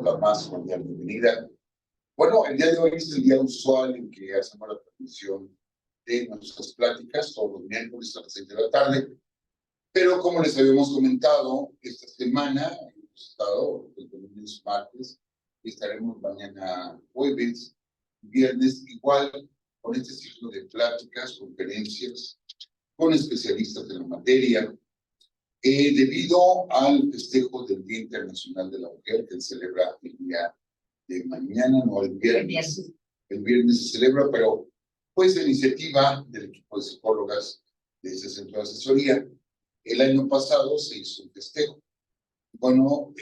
La más cordial bienvenida. Bueno, el día de hoy es el día usual en que hacemos la transmisión de nuestras pláticas todos los miércoles a las 6 de la tarde. Pero como les habíamos comentado, esta semana hemos estado el lunes, martes, y estaremos mañana jueves, viernes, igual con este ciclo de pláticas, conferencias, con especialistas de la materia, debido al festejo del Día Internacional de la Mujer, que se celebra el día de mañana, no el viernes. El viernes se celebra, pero pues la iniciativa del equipo de psicólogas de ese centro de asesoría, el año pasado se hizo un festejo. Bueno,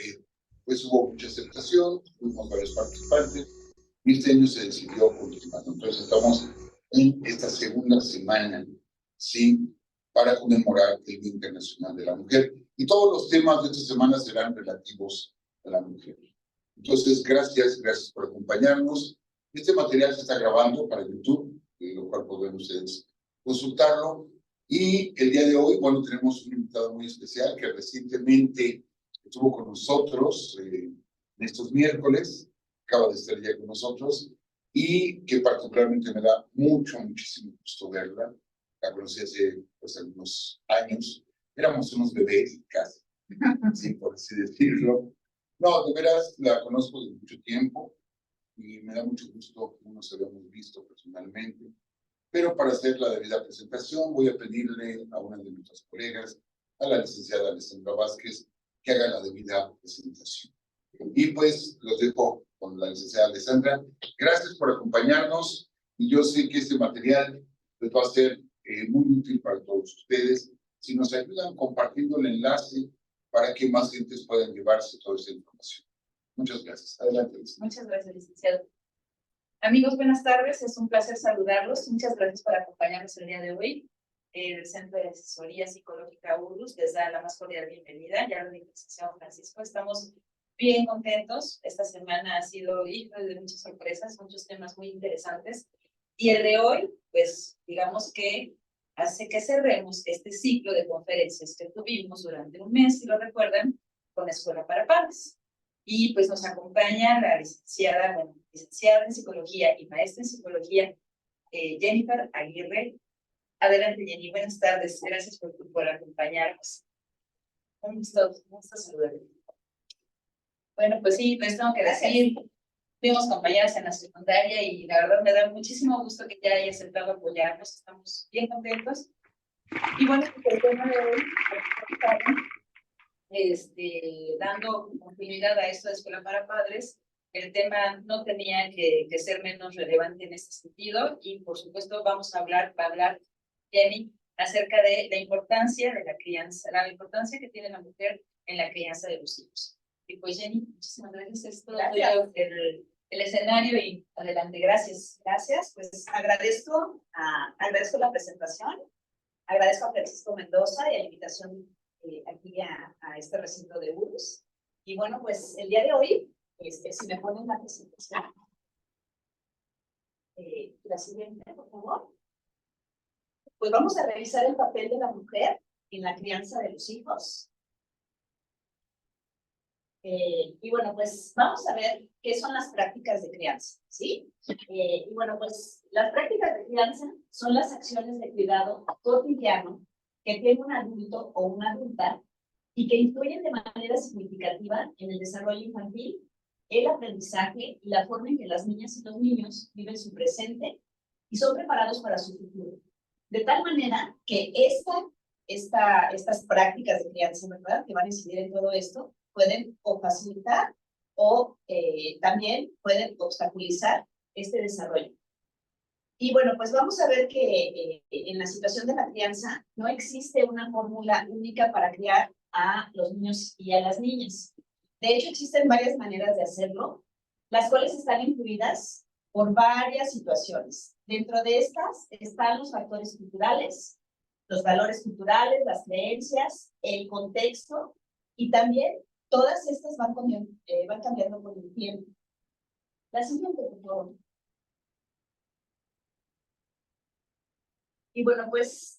pues hubo mucha aceptación, tuvimos varios participantes, y este año se decidió continuar. Entonces estamos en esta segunda semana, ¿sí?, para conmemorar el Día Internacional de la Mujer. Y todos los temas de esta semana serán relativos a la mujer. Entonces, gracias por acompañarnos. Este material se está grabando para YouTube, lo cual pueden ustedes consultarlo. Y el día de hoy, bueno, tenemos un invitado muy especial que recientemente estuvo con nosotros en estos miércoles, acaba de estar ya con nosotros, y que particularmente me da muchísimo gusto verla. La conocí hace pues algunos años, éramos unos bebés casi, sí, por así decirlo. No, de veras la conozco de mucho tiempo y me da mucho gusto que no nos habíamos visto personalmente. Pero para hacer la debida presentación voy a pedirle a una de nuestras colegas, a la licenciada Alessandra Vázquez, que haga la debida presentación. Y pues los dejo con la licenciada Alessandra. Gracias por acompañarnos y yo sé que este material les va a ser muy útil para todos ustedes. Si nos ayudan compartiendo el enlace para que más gentes puedan llevarse toda esa información. Muchas gracias. Adelante, licenciada. Muchas gracias, licenciado. Amigos, buenas tardes. Es un placer saludarlos. Muchas gracias por acompañarnos el día de hoy. El Centro de Asesoría Psicológica URUS les da la más cordial bienvenida. Ya lo dijo el licenciado Francisco. Estamos bien contentos. Esta semana ha sido hijo de muchas sorpresas, muchos temas muy interesantes. Y el de hoy, pues, digamos que hace que cerremos este ciclo de conferencias que tuvimos durante un mes, si lo recuerdan, con Escuela para Padres. Y pues nos acompaña la licenciada en psicología y maestra en psicología, Jennifer Aguirre. Adelante, Jenny, buenas tardes. Gracias por acompañarnos. Un gusto saludarle. Bueno, pues sí, les tengo que decir, fuimos compañeras en la secundaria y la verdad me da muchísimo gusto que ya haya aceptado apoyarnos. Estamos bien contentos. Y bueno, pues el tema de hoy, dando continuidad a esto de Escuela para Padres, el tema no tenía que ser menos relevante en este sentido y por supuesto va a hablar Jenny acerca de la importancia de la crianza, la importancia que tiene la mujer en la crianza de los hijos. Y pues Jenny, muchísimas gracias. Esto el escenario y adelante, gracias. Gracias, pues agradezco la presentación, agradezco a Francisco Mendoza y a la invitación aquí a este recinto de URUS. Y bueno, pues el día de hoy, si me ponen la presentación, la siguiente, por favor. Pues vamos a revisar el papel de la mujer en la crianza de los hijos. Y bueno, pues vamos a ver qué son las prácticas de crianza, ¿sí? Y bueno, pues las prácticas de crianza son las acciones de cuidado cotidiano que tiene un adulto o una adulta y que influyen de manera significativa en el desarrollo infantil, el aprendizaje y la forma en que las niñas y los niños viven su presente y son preparados para su futuro. De tal manera que estas prácticas de crianza, ¿verdad?, que van a incidir en todo esto, pueden o facilitar o también pueden obstaculizar este desarrollo. Y bueno, pues vamos a ver que en la situación de la crianza no existe una fórmula única para criar a los niños y a las niñas. De hecho, existen varias maneras de hacerlo, las cuales están influidas por varias situaciones. Dentro de estas están los factores culturales, los valores culturales, las creencias, el contexto, y también todas estas van cambiando con el tiempo. La siguiente, por favor. Y bueno, pues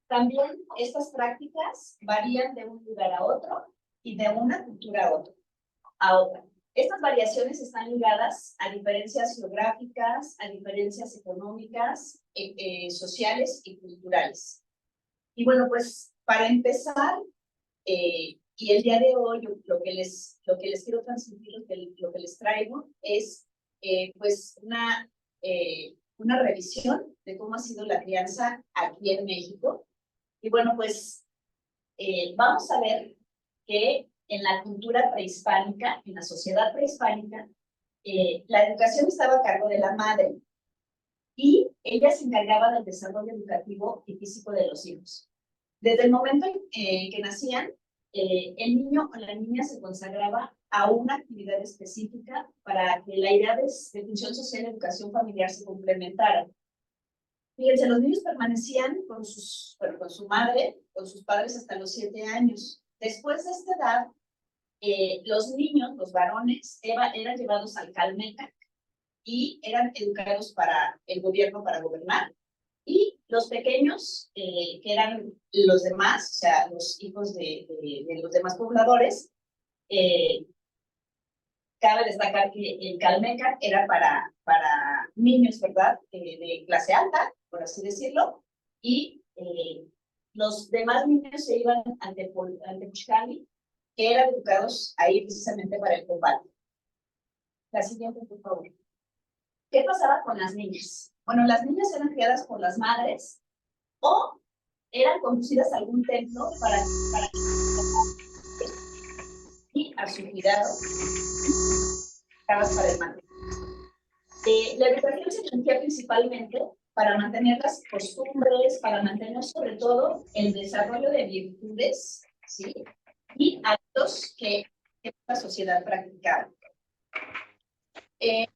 también estas prácticas varían de un lugar a otro y de una cultura a otra. Estas variaciones están ligadas a diferencias geográficas, a diferencias económicas, sociales y culturales. Y bueno, pues para empezar, y el día de hoy lo que les quiero transmitir, lo que les traigo es pues una revisión de cómo ha sido la crianza aquí en México. Y bueno, pues vamos a ver que en la cultura prehispánica, en la sociedad prehispánica, la educación estaba a cargo de la madre y ella se encargaba del desarrollo educativo y físico de los hijos. Desde el momento en que nacían, el niño o la niña se consagraba a una actividad específica para que la idea de función social y educación familiar se complementara. Fíjense, los niños permanecían con su madre, con sus padres hasta los 7 años. Después de esta edad, los niños, los varones, eran llevados al Calmecac y eran educados para el gobierno, para gobernar. Y los pequeños, que eran los demás, o sea, los hijos de los demás pobladores, cabe destacar que el Calmecac era para niños, ¿verdad?, de clase alta, por así decirlo, y los demás niños se iban ante Puxcali, que eran educados ahí precisamente para el combate. La siguiente, por favor. ¿Qué pasaba con las niñas? Bueno, las niñas eran criadas por las madres o eran conducidas a algún templo para y a su cuidado para el mal. La educación se dirigía principalmente para mantener las costumbres, para mantener sobre todo el desarrollo de virtudes, ¿sí?, y actos que la sociedad practicaba. En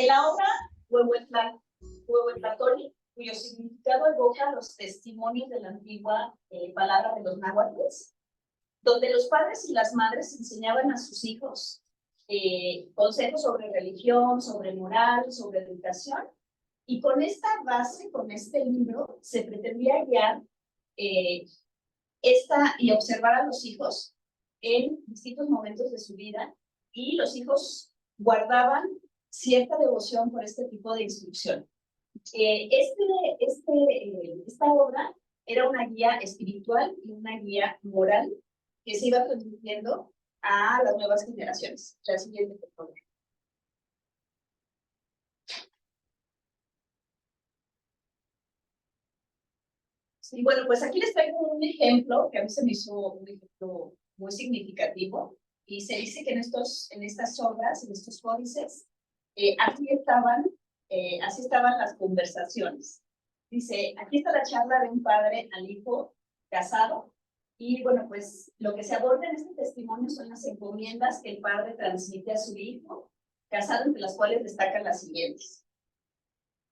la obra Huehuetlactoli, cuyo significado evoca los testimonios de la antigua palabra de los náhuatles, donde los padres y las madres enseñaban a sus hijos consejos sobre religión, sobre moral, sobre educación, y con esta base, con este libro, se pretendía guiar y observar a los hijos en distintos momentos de su vida, y los hijos guardaban cierta devoción por este tipo de instrucción. Esta obra era una guía espiritual y una guía moral que se iba transmitiendo a las nuevas generaciones. La siguiente, por favor. Y bueno, pues aquí les traigo un ejemplo que a mí se me hizo un ejemplo muy significativo, y se dice que en estas obras, en estos códices, así estaban las conversaciones. Dice, aquí está la charla de un padre al hijo casado, y bueno, pues lo que se aborda en este testimonio son las encomiendas que el padre transmite a su hijo casado, entre las cuales destacan las siguientes.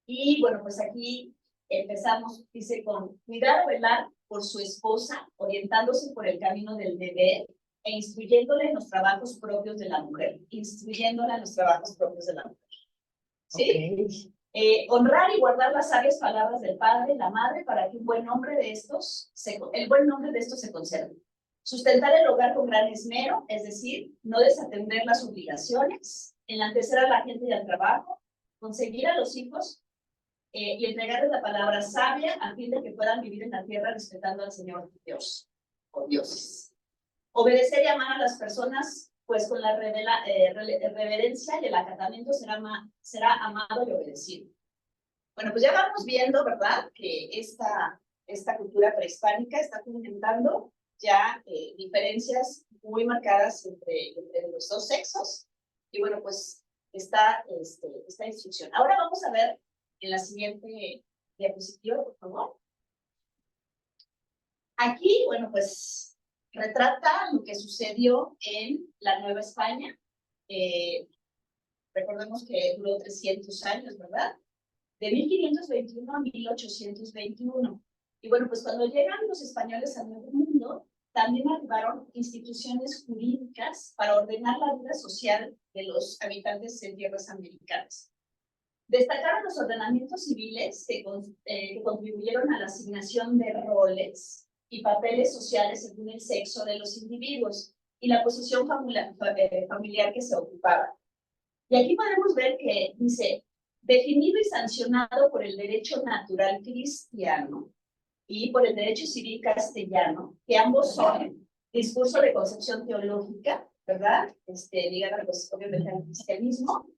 Y bueno, pues aquí empezamos, dice, con cuidar o velar por su esposa, orientándose por el camino del deber e instruyéndole en los trabajos propios de la mujer, instruyéndola en los trabajos propios de la mujer. ¿Sí? Okay. Honrar y guardar las sabias palabras del padre y la madre para que el buen nombre de estos se conserve. Sustentar el hogar con gran esmero, es decir, no desatender las obligaciones, enaltecer a la gente y al trabajo, conseguir a los hijos y entregarles la palabra sabia a fin de que puedan vivir en la tierra respetando al Señor Dios o dioses. Obedecer y amar a las personas, pues con la reverencia y el acatamiento será amado y obedecido. Bueno, pues ya vamos viendo, ¿verdad?, que esta cultura prehispánica está fomentando ya diferencias muy marcadas entre los dos sexos. Y bueno, pues esta instrucción. Ahora vamos a ver en la siguiente diapositiva, por favor. Aquí, bueno, pues retrata lo que sucedió en la Nueva España. Recordemos que duró 300 años, ¿verdad? De 1521 a 1821. Y bueno, pues cuando llegan los españoles al Nuevo Mundo, también arribaron instituciones jurídicas para ordenar la vida social de los habitantes en tierras americanas. Destacaron los ordenamientos civiles que contribuyeron a la asignación de roles y papeles sociales según el sexo de los individuos y la posición familiar que se ocupaba. Y aquí podemos ver que dice, definido y sancionado por el derecho natural cristiano y por el derecho civil castellano, que ambos son discurso de concepción teológica, ¿verdad? Ligada, pues, obviamente al cristianismo.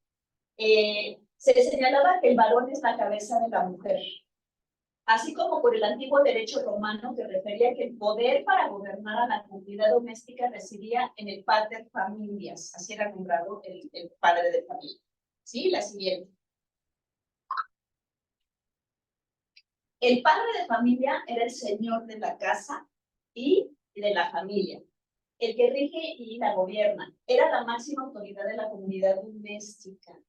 Se señalaba que el varón es la cabeza de la mujer, así como por el antiguo derecho romano que refería que el poder para gobernar a la comunidad doméstica residía en el pater familias, así era nombrado el padre de familia. ¿Sí? La siguiente. El padre de familia era el señor de la casa y de la familia, el que rige y la gobierna. Era la máxima autoridad de la comunidad doméstica.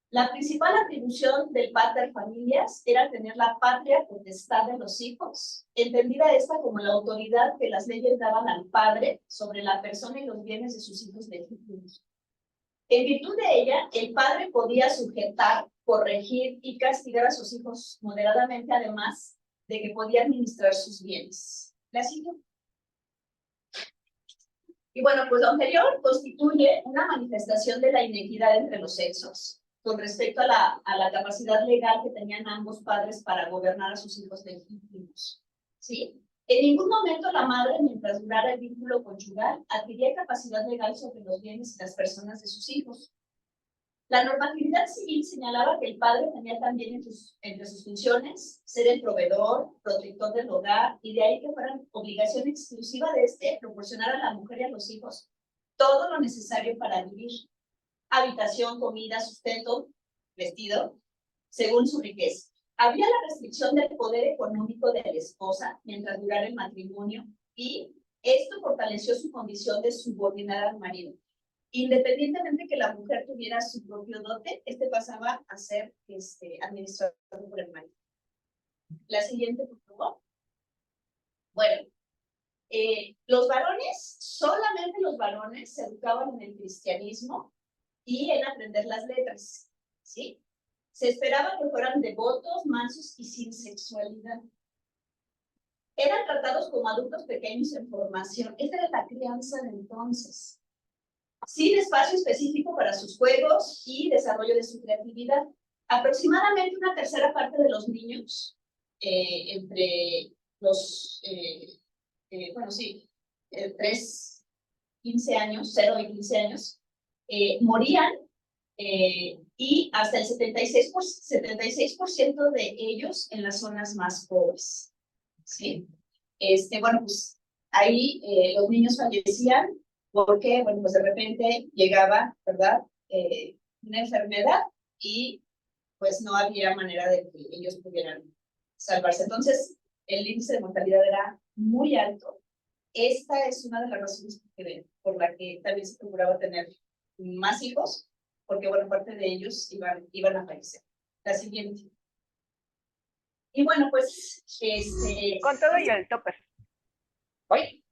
La principal atribución del pater familias era tener la patria potestad de los hijos, entendida esta como la autoridad que las leyes daban al padre sobre la persona y los bienes de sus hijos legítimos. En virtud de ella, el padre podía sujetar, corregir y castigar a sus hijos moderadamente, además de que podía administrar sus bienes. ¿La siguiente? Y bueno, pues lo anterior constituye una manifestación de la inequidad entre los sexos con respecto a la capacidad legal que tenían ambos padres para gobernar a sus hijos legítimos. ¿Sí? En ningún momento la madre, mientras durara el vínculo conyugal, adquiría capacidad legal sobre los bienes y las personas de sus hijos. La normatividad civil señalaba que el padre tenía también entre sus funciones ser el proveedor, protector del hogar, y de ahí que fuera obligación exclusiva de proporcionar a la mujer y a los hijos todo lo necesario para vivir: habitación, comida, sustento, vestido, según su riqueza. Había la restricción del poder económico de la esposa mientras durara el matrimonio, y esto fortaleció su condición de subordinada al marido. Independientemente que la mujer tuviera su propio dote, pasaba a ser administrado por el marido. La siguiente, por favor. Bueno, los varones, solamente los varones, se educaban en el cristianismo y en aprender las letras, ¿sí? Se esperaba que fueran devotos, mansos y sin sexualidad. Eran tratados como adultos pequeños en formación. Esta era la crianza de entonces. Sin espacio específico para sus juegos y desarrollo de su creatividad. Aproximadamente una tercera parte de los niños, entre los, 15 años, 0 y 15 años, morían, y hasta el 76% de ellos en las zonas más pobres. ¿Sí? Bueno, pues ahí los niños fallecían porque, bueno, pues de repente llegaba, ¿verdad?, una enfermedad y pues no había manera de que ellos pudieran salvarse. Entonces, el índice de mortalidad era muy alto. Esta es una de las razones por la que también se procuraba tener más hijos, porque, bueno, parte de ellos iban a fallecer. La siguiente. Y bueno, pues, Con todo y el topper. Oye,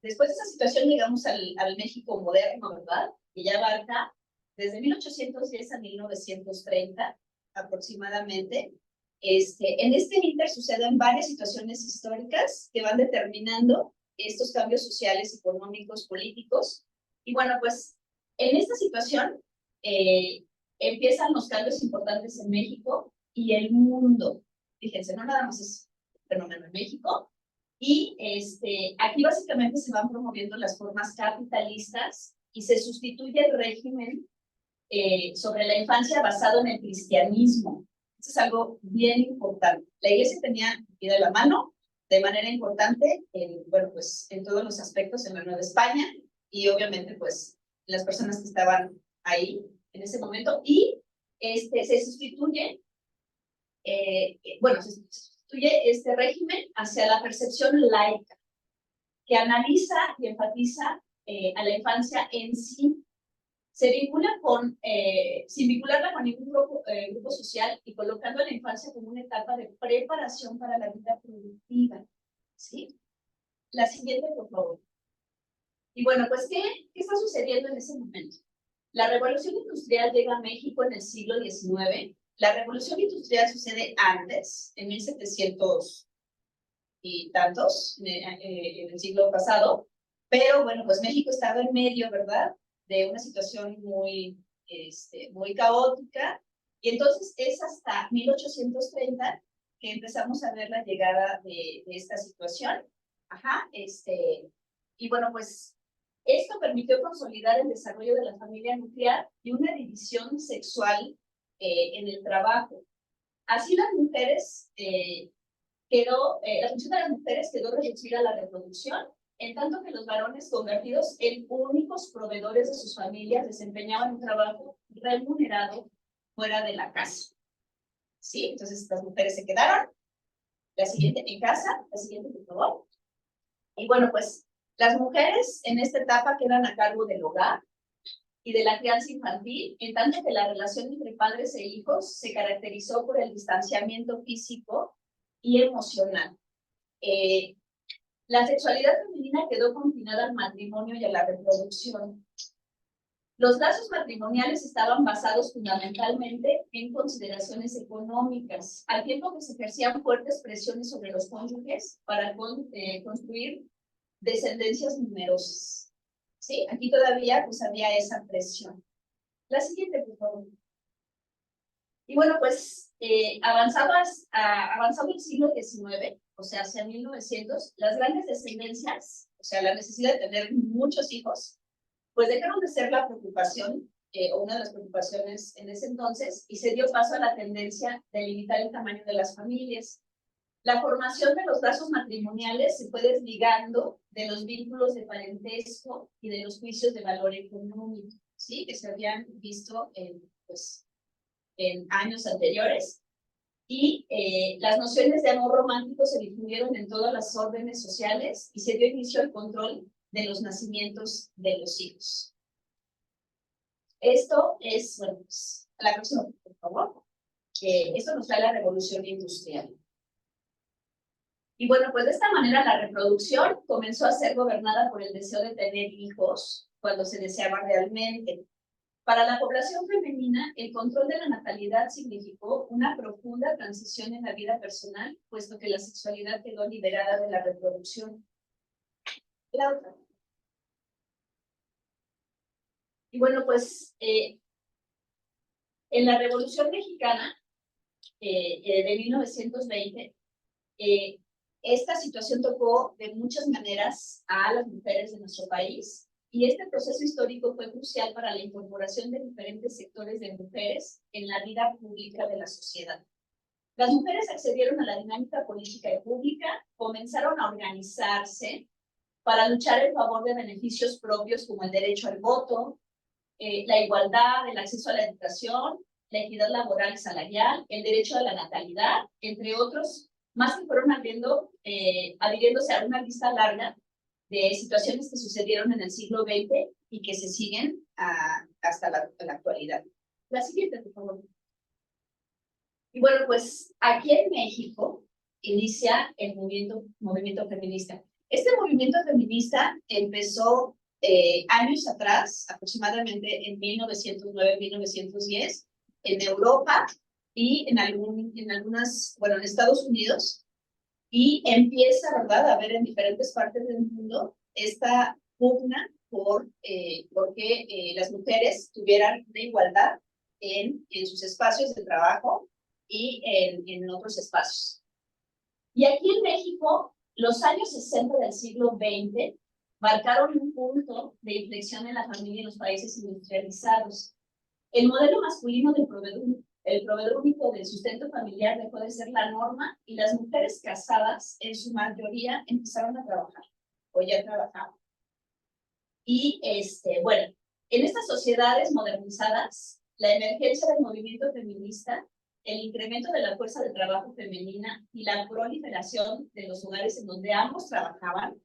después de esa situación llegamos al México moderno, ¿verdad? Que ya abarca desde 1810 a 1930 aproximadamente. En este inter suceden varias situaciones históricas que van determinando estos cambios sociales, económicos, políticos. Y bueno, pues en esta situación empiezan los cambios importantes en México y el mundo. Fíjense, no nada más es un fenómeno en México. Y aquí básicamente se van promoviendo las formas capitalistas y se sustituye el régimen sobre la infancia basado en el cristianismo. Eso es algo bien importante. La iglesia tenía de la mano de manera importante bueno, pues, en todos los aspectos en la Nueva España y obviamente pues las personas que estaban ahí en ese momento, y se sustituye, bueno, se sustituye este régimen hacia la percepción laica, que analiza y enfatiza a la infancia en sí. Se vincula sin vincularla con ningún grupo social y colocando a la infancia como una etapa de preparación para la vida productiva. ¿Sí? La siguiente, por favor. Y bueno, pues, ¿qué está sucediendo en ese momento? La revolución industrial llega a México en el siglo XIX. La revolución industrial sucede antes, en 1700 y tantos, en el siglo pasado, pero bueno, pues México estaba en medio, ¿verdad?, de una situación muy, muy caótica, y entonces es hasta 1830 que empezamos a ver la llegada de esta situación. Ajá, y bueno, pues esto permitió consolidar el desarrollo de la familia nuclear y una división sexual en el trabajo. Así las mujeres la función de las mujeres quedó reducida a la reproducción, en tanto que los varones, convertidos en únicos proveedores de sus familias, desempeñaban un trabajo remunerado fuera de la casa. ¿Sí? Entonces las mujeres se quedaron, la siguiente en casa, la siguiente por favor. Y bueno, pues las mujeres en esta etapa quedan a cargo del hogar y de la crianza infantil, en tanto que la relación entre padres e hijos se caracterizó por el distanciamiento físico y emocional. La sexualidad femenina quedó confinada al matrimonio y a la reproducción. Los lazos matrimoniales estaban basados fundamentalmente en consideraciones económicas, al tiempo que se ejercían fuertes presiones sobre los cónyuges para construir descendencias numerosas. ¿Sí? Aquí todavía pues había esa presión. La siguiente, por favor. Y bueno, pues avanzado el siglo XIX, o sea, hacia 1900, las grandes descendencias, o sea, la necesidad de tener muchos hijos, pues dejaron de ser la preocupación, o una de las preocupaciones en ese entonces, y se dio paso a la tendencia de limitar el tamaño de las familias. La formación de los lazos matrimoniales se fue desligando de los vínculos de parentesco y de los juicios de valor económico, ¿sí?, que se habían visto en años anteriores, y las nociones de amor romántico se difundieron en todas las órdenes sociales y se dio inicio al control de los nacimientos de los hijos. Esto es, bueno, pues, a la próxima, por favor. Esto nos trae la revolución industrial. Y bueno, pues de esta manera la reproducción comenzó a ser gobernada por el deseo de tener hijos cuando se deseaba realmente. Para la población femenina, el control de la natalidad significó una profunda transición en la vida personal, puesto que la sexualidad quedó liberada de la reproducción. La otra. Y bueno, pues en la Revolución Mexicana de 1920, esta situación tocó de muchas maneras a las mujeres de nuestro país. Y este proceso histórico fue crucial para la incorporación de diferentes sectores de mujeres en la vida pública de la sociedad. Las mujeres accedieron a la dinámica política y pública, comenzaron a organizarse para luchar en favor de beneficios propios como el derecho al voto, la igualdad, el acceso a la educación, la equidad laboral y salarial, el derecho a la natalidad, entre otros, más que fueron adhiriéndose a una lista larga de situaciones que sucedieron en el siglo XX y que se siguen hasta la actualidad. La siguiente, por favor. Y bueno, pues aquí en México inicia el movimiento feminista. Este movimiento feminista empezó años atrás, aproximadamente en 1909-1910, en Europa y en algunas, bueno, en Estados Unidos, y empieza, ¿verdad?, a ver en diferentes partes del mundo esta pugna porque las mujeres tuvieran una igualdad en sus espacios de trabajo y en otros espacios. Y aquí en México, los años 60 del siglo XX marcaron un punto de inflexión en la familia en los países industrializados. El modelo masculino del proveedor único del sustento familiar dejó de ser la norma y las mujeres casadas, en su mayoría, empezaron a trabajar, o ya trabajaban. Y, bueno, en estas sociedades modernizadas, la emergencia del movimiento feminista, el incremento de la fuerza de trabajo femenina y la proliferación de los hogares en donde ambos trabajaban,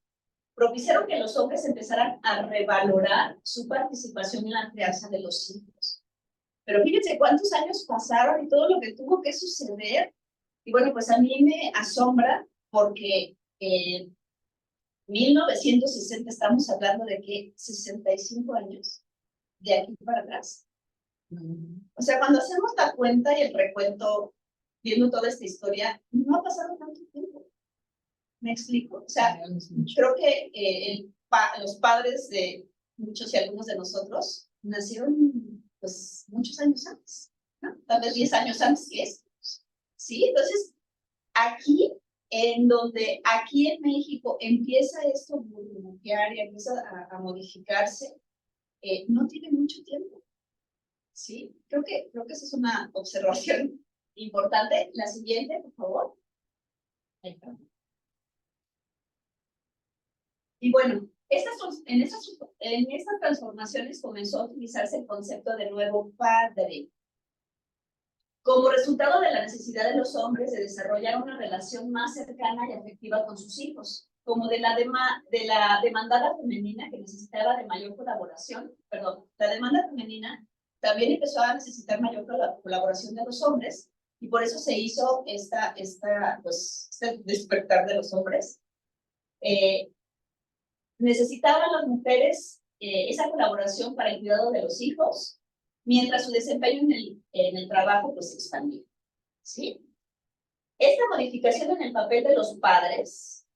propiciaron que los hombres empezaran a revalorar su participación en la crianza de los hijos. Pero fíjense cuántos años pasaron y todo lo que tuvo que suceder. Y bueno, pues a mí me asombra porque en 1960 estamos hablando de que 65 años. de aquí para atrás. O sea, cuando hacemos la cuenta y el recuento, viendo toda esta historia, no ha pasado tanto tiempo. ¿Me explico? O sea, creo que los padres de muchos y algunos de nosotros nacieron, pues, muchos años antes, ¿no? Tal vez 10 años antes que eso. ¿Sí? Entonces, aquí aquí en México empieza esto a burbujear y empieza a modificarse, no tiene mucho tiempo. ¿Sí? Creo que esa es una observación importante. La siguiente, por favor. Ahí está. Y bueno, en estas transformaciones comenzó a utilizarse el concepto de nuevo padre. Como resultado de la necesidad de los hombres de desarrollar una relación más cercana y afectiva con sus hijos, como de la demandada femenina que necesitaba de mayor colaboración, la demanda femenina también empezó a necesitar mayor colaboración de los hombres, y por eso se hizo este despertar de los hombres. Necesitaban las mujeres esa colaboración para el cuidado de los hijos, mientras su desempeño en el trabajo pues se expandía. ¿Sí? Esta modificación en el papel de los padres,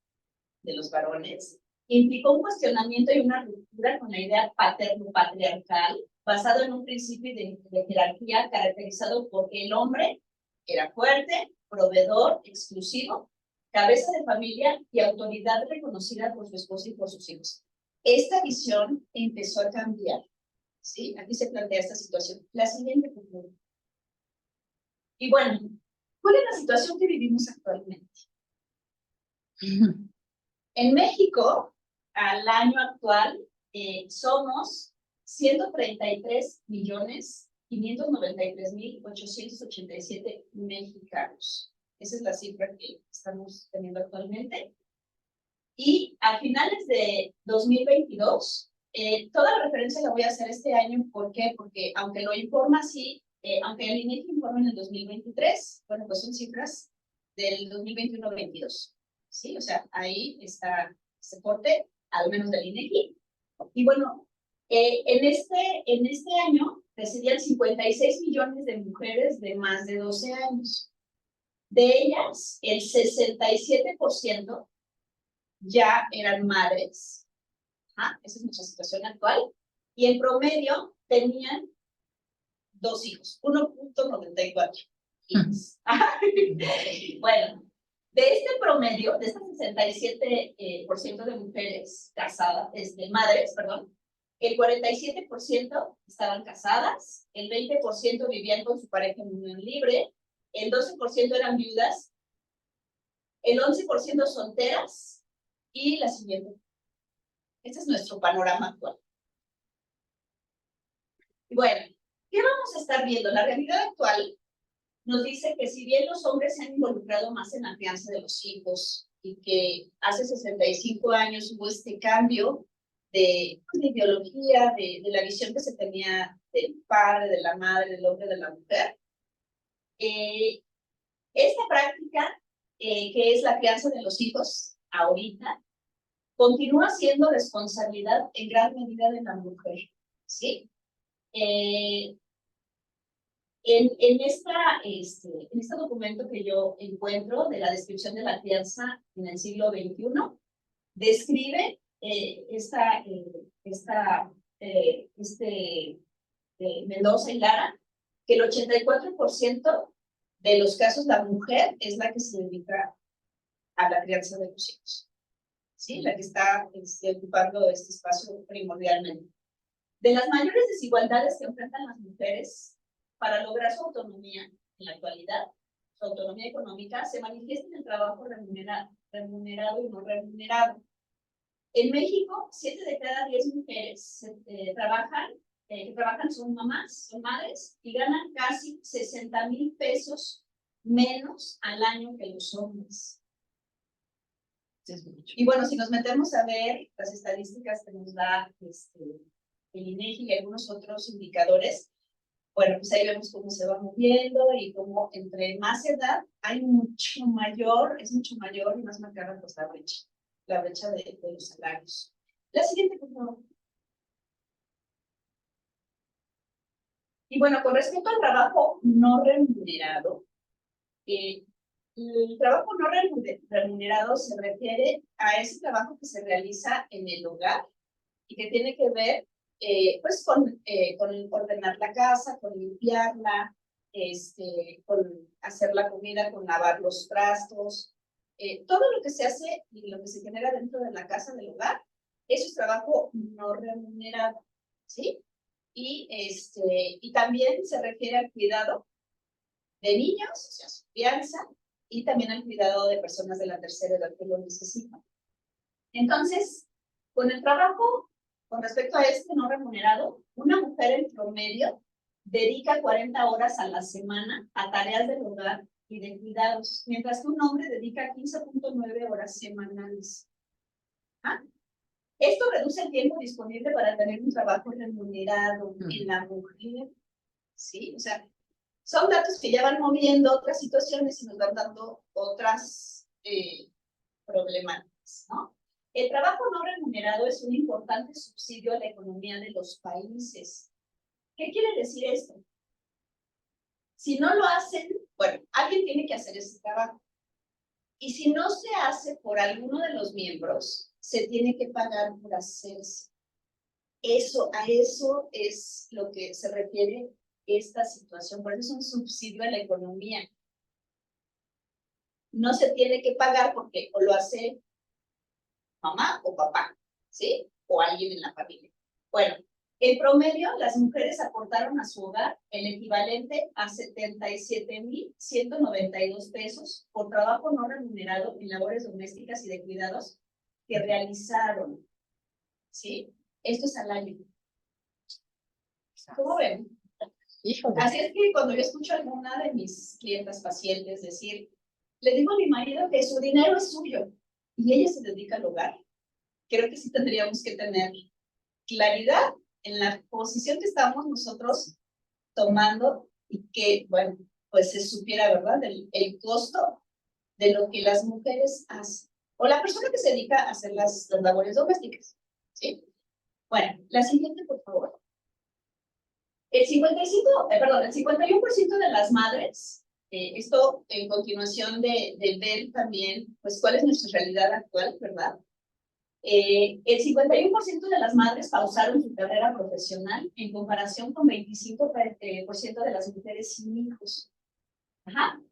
de los varones, implicó un cuestionamiento y una ruptura con la idea paterno-patriarcal, basado en un principio de jerarquía caracterizado por que el hombre era fuerte, proveedor, exclusivo, cabeza de familia y autoridad reconocida por su esposa y por sus hijos. Esta visión empezó a cambiar. ¿Sí? Aquí se plantea esta situación. La siguiente, por favor. Y bueno, ¿cuál es la situación que vivimos actualmente? En México, al año actual, somos 133.593.887 mexicanos. Esa es la cifra que estamos teniendo actualmente. Y a finales de 2022, toda la referencia la voy a hacer este año. ¿Por qué? Porque aunque lo informa así, aunque el INEGI informa en el 2023, bueno, pues son cifras del 2021-22. ¿Sí? O sea, ahí está ese corte, al menos del INEGI. Y bueno, en este año residían 56 millones de mujeres de más de 12 años. De ellas, el 67% ya eran madres. Esa es nuestra situación actual. Y en promedio tenían 2 hijos, 1.94 hijos. Bueno, de este promedio, de este 67% de mujeres casadas, madres, el 47% estaban casadas, el 20% vivían con su pareja en unión libre, el 12% eran viudas, el 11% solteras, y la siguiente. Este es nuestro panorama actual. Y bueno, ¿qué vamos a estar viendo? La realidad actual nos dice que si bien los hombres se han involucrado más en la crianza de los hijos y que hace 65 años hubo este cambio de ideología, de la visión que se tenía del padre, de la madre, del hombre, de la mujer, esta práctica, que es la crianza de los hijos ahorita, continúa siendo responsabilidad en gran medida de la mujer, ¿sí? En este documento que yo encuentro de la descripción de la crianza en el siglo XXI, describe Mendoza y Lara, que el 84% de los casos la mujer es la que se dedica a la crianza de los hijos. ¿Sí? La que está ocupando este espacio primordialmente. De las mayores desigualdades que enfrentan las mujeres para lograr su autonomía en la actualidad, su autonomía económica, se manifiesta en el trabajo remunerado y no remunerado. En México, 7 de cada 10 mujeres que trabajan son mamás, son madres, y ganan casi 60,000 pesos menos al año que los hombres. Y bueno, si nos metemos a ver las estadísticas que nos da el INEGI y algunos otros indicadores, bueno, pues ahí vemos cómo se va moviendo y cómo entre más edad es mucho mayor y más marcada pues la brecha de los salarios. La siguiente, por favor. Y bueno, con respecto al trabajo no remunerado, el trabajo no remunerado se refiere a ese trabajo que se realiza en el hogar y que tiene que ver pues con ordenar la casa, con limpiarla, con hacer la comida, con lavar los trastos, todo lo que se hace y lo que se genera dentro de la casa del hogar, eso es trabajo no remunerado, ¿sí? Y también se refiere al cuidado de niños, o sea, su crianza, y también al cuidado de personas de la tercera edad que lo necesitan. Entonces, con el trabajo, con respecto a este no remunerado, una mujer en promedio dedica 40 horas a la semana a tareas del hogar y de cuidados, mientras que un hombre dedica 15.9 horas semanales. ¿Ah? Esto reduce el tiempo disponible para tener un trabajo remunerado en la mujer, ¿sí? O sea, son datos que ya van moviendo otras situaciones y nos van dando otras problemáticas, ¿no? El trabajo no remunerado es un importante subsidio a la economía de los países. ¿Qué quiere decir esto? Si no lo hacen, bueno, alguien tiene que hacer ese trabajo. Y si no se hace por alguno de los miembros, se tiene que pagar por hacerse. A eso es lo que se refiere esta situación. Por eso es un subsidio a la economía. No se tiene que pagar porque o lo hace mamá o papá, ¿sí? O alguien en la familia. Bueno, en promedio, las mujeres aportaron a su hogar el equivalente a 77,192 pesos por trabajo no remunerado en labores domésticas y de cuidados que realizaron, ¿sí? Esto es al año. ¿Cómo ven? Híjole. Así es que cuando yo escucho a alguna de mis clientas pacientes decir, le digo a mi marido que su dinero es suyo y ella se dedica al hogar, creo que sí tendríamos que tener claridad en la posición que estamos nosotros tomando y que, bueno, pues se supiera, ¿verdad?, el costo de lo que las mujeres hacen. O la persona que se dedica a hacer las labores domésticas, ¿sí? Bueno, la siguiente, por favor. El 51% de las madres, esto en continuación de ver también, pues, cuál es nuestra realidad actual, ¿verdad? El 51% de las madres pausaron su carrera profesional en comparación con 25% de las mujeres sin hijos. Ajá.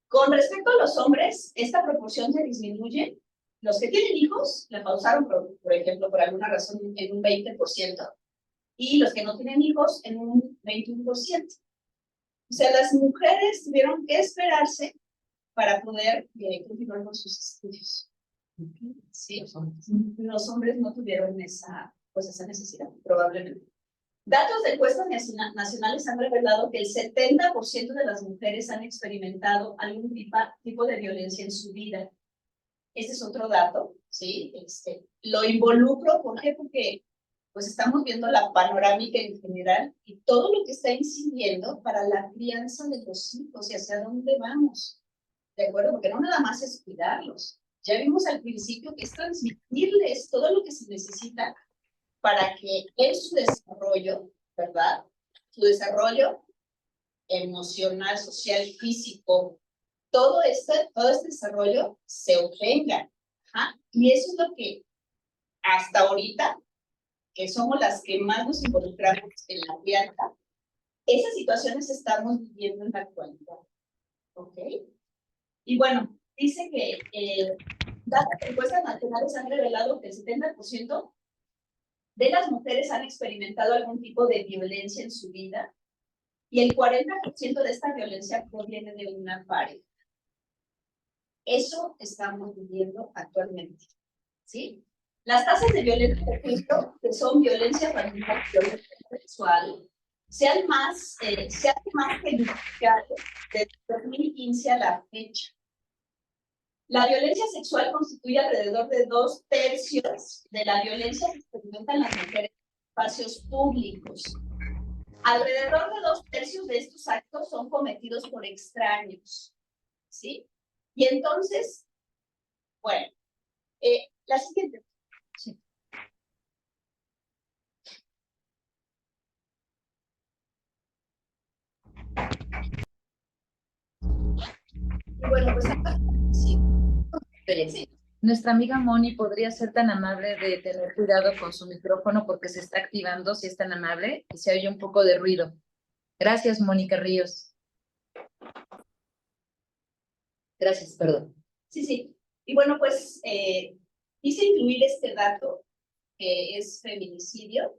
Con respecto a los hombres, esta proporción se disminuye. Los que tienen hijos la pausaron, por ejemplo, por alguna razón en un 20%, y los que no tienen hijos en un 21%. O sea, las mujeres tuvieron que esperarse para poder continuar con sus estudios. Sí, los hombres no tuvieron esa necesidad, probablemente. Datos de encuestas nacionales han revelado que el 70% de las mujeres han experimentado algún tipo de violencia en su vida. Este es otro dato, ¿sí? Lo involucro, ¿por qué? Porque pues estamos viendo la panorámica en general y todo lo que está incidiendo para la crianza de los hijos y hacia dónde vamos, ¿de acuerdo? Porque no nada más es cuidarlos. Ya vimos al principio que es transmitirles todo lo que se necesita para que en su desarrollo, ¿verdad? Su desarrollo emocional, social, físico, todo este desarrollo se obtenga. ¿Ah? Y eso es lo que hasta ahorita, que somos las que más nos involucramos en la crianza, esas situaciones estamos viviendo en la actualidad. ¿Ok? Y bueno, dice que datos de encuestas nacionales han revelado que el 70% de las mujeres han experimentado algún tipo de violencia en su vida y el 40% de esta violencia proviene de una pareja. Eso estamos viviendo actualmente, ¿sí? Las tasas de violencia de género, que son violencia familiar, violencia sexual, se han más edificado desde 2015 a la fecha. La violencia sexual constituye alrededor de 2/3 de la violencia que experimentan las mujeres en espacios públicos. Alrededor de 2/3 de estos actos son cometidos por extraños, ¿sí? Y entonces, bueno, la siguiente. Sí. Y bueno, pues sí. Sí. Nuestra amiga Moni podría ser tan amable de tener cuidado con su micrófono porque se está activando, si es tan amable, y se oye un poco de ruido. Gracias, Mónica Ríos. Gracias, perdón. Sí, sí. Y bueno, pues quise incluir este dato, que es feminicidio.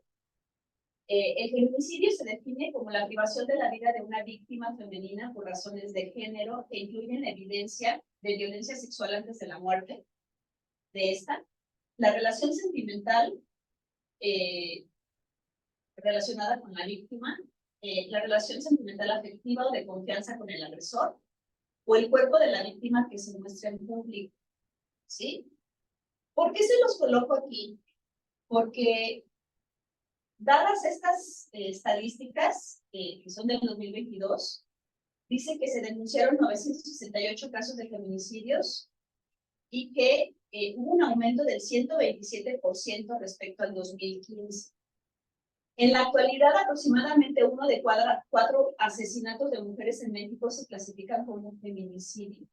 El feminicidio se define como la privación de la vida de una víctima femenina por razones de género que incluyen la evidencia de violencia sexual antes de la muerte de esta, la relación sentimental relacionada con la víctima, la relación sentimental afectiva o de confianza con el agresor, o el cuerpo de la víctima que se muestra en público, ¿sí? ¿Por qué se los coloco aquí? Porque dadas estas estadísticas, que son del 2022, dice que se denunciaron 968 casos de feminicidios y que hubo un aumento del 127% respecto al 2015. En la actualidad, aproximadamente 1 de 4 asesinatos de mujeres en México se clasifican como feminicidio.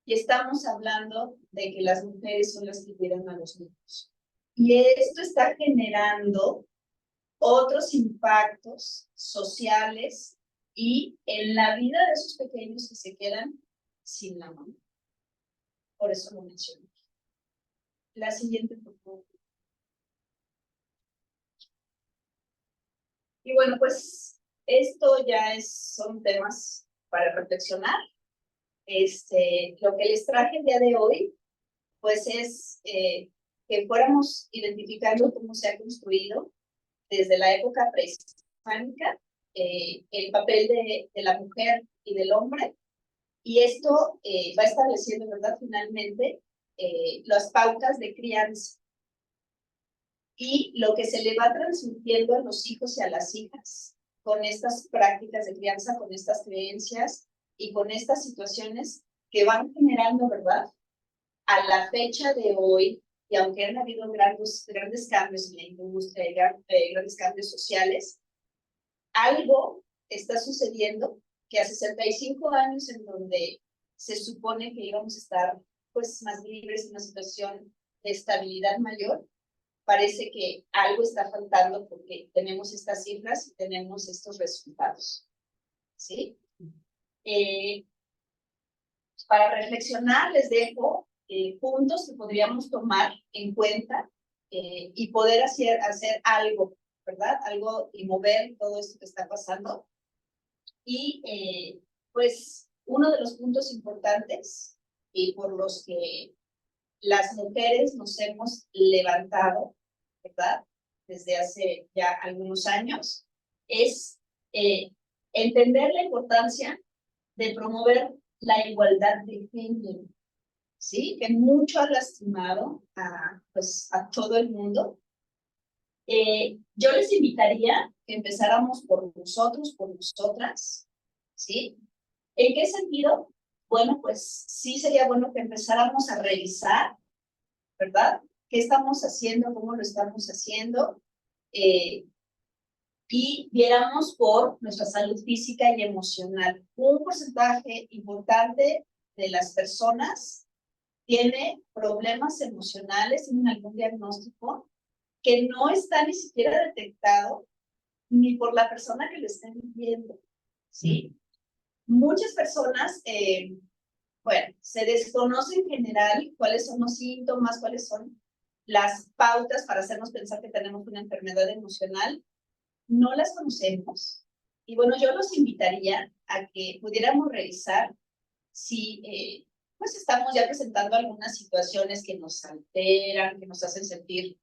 Y estamos hablando de que las mujeres son las que cuidan a los niños. Y esto está generando otros impactos sociales y en la vida de esos pequeños que se quedan sin la mamá. Por eso lo menciono. La siguiente, por favor. Y bueno, pues esto ya son temas para reflexionar. Lo que les traje el día de hoy, pues es que fuéramos identificando cómo se ha construido desde la época prehispánica el papel de la mujer y del hombre, y esto va estableciendo, ¿verdad?, finalmente las pautas de crianza y lo que se le va transmitiendo a los hijos y a las hijas con estas prácticas de crianza, con estas creencias y con estas situaciones que van generando, ¿verdad?, a la fecha de hoy, y aunque han habido grandes cambios en la industria, grandes cambios sociales, algo está sucediendo que a 65 años en donde se supone que íbamos a estar pues más libres en una situación de estabilidad mayor, parece que algo está faltando porque tenemos estas cifras y tenemos estos resultados, ¿sí? Para reflexionar les dejo puntos que podríamos tomar en cuenta y poder hacer algo, ¿verdad? Algo y mover todo esto que está pasando. Y pues uno de los puntos importantes y por los que las mujeres nos hemos levantado, ¿verdad?, desde hace ya algunos años, es entender la importancia de promover la igualdad de género, ¿sí? Que mucho ha lastimado pues, a todo el mundo. Yo les invitaría que empezáramos por nosotros, por nosotras, ¿sí? ¿En qué sentido? Bueno, pues sí sería bueno que empezáramos a revisar, ¿verdad?, qué estamos haciendo, cómo lo estamos haciendo, y viéramos por nuestra salud física y emocional. Un porcentaje importante de las personas tiene problemas emocionales, tienen algún diagnóstico que no está ni siquiera detectado ni por la persona que lo está viviendo, ¿sí? Muchas personas, bueno, se desconoce en general cuáles son los síntomas, cuáles son las pautas para hacernos pensar que tenemos una enfermedad emocional. No las conocemos. Y bueno, yo los invitaría a que pudiéramos revisar si pues estamos ya presentando algunas situaciones que nos alteran, que nos hacen sentir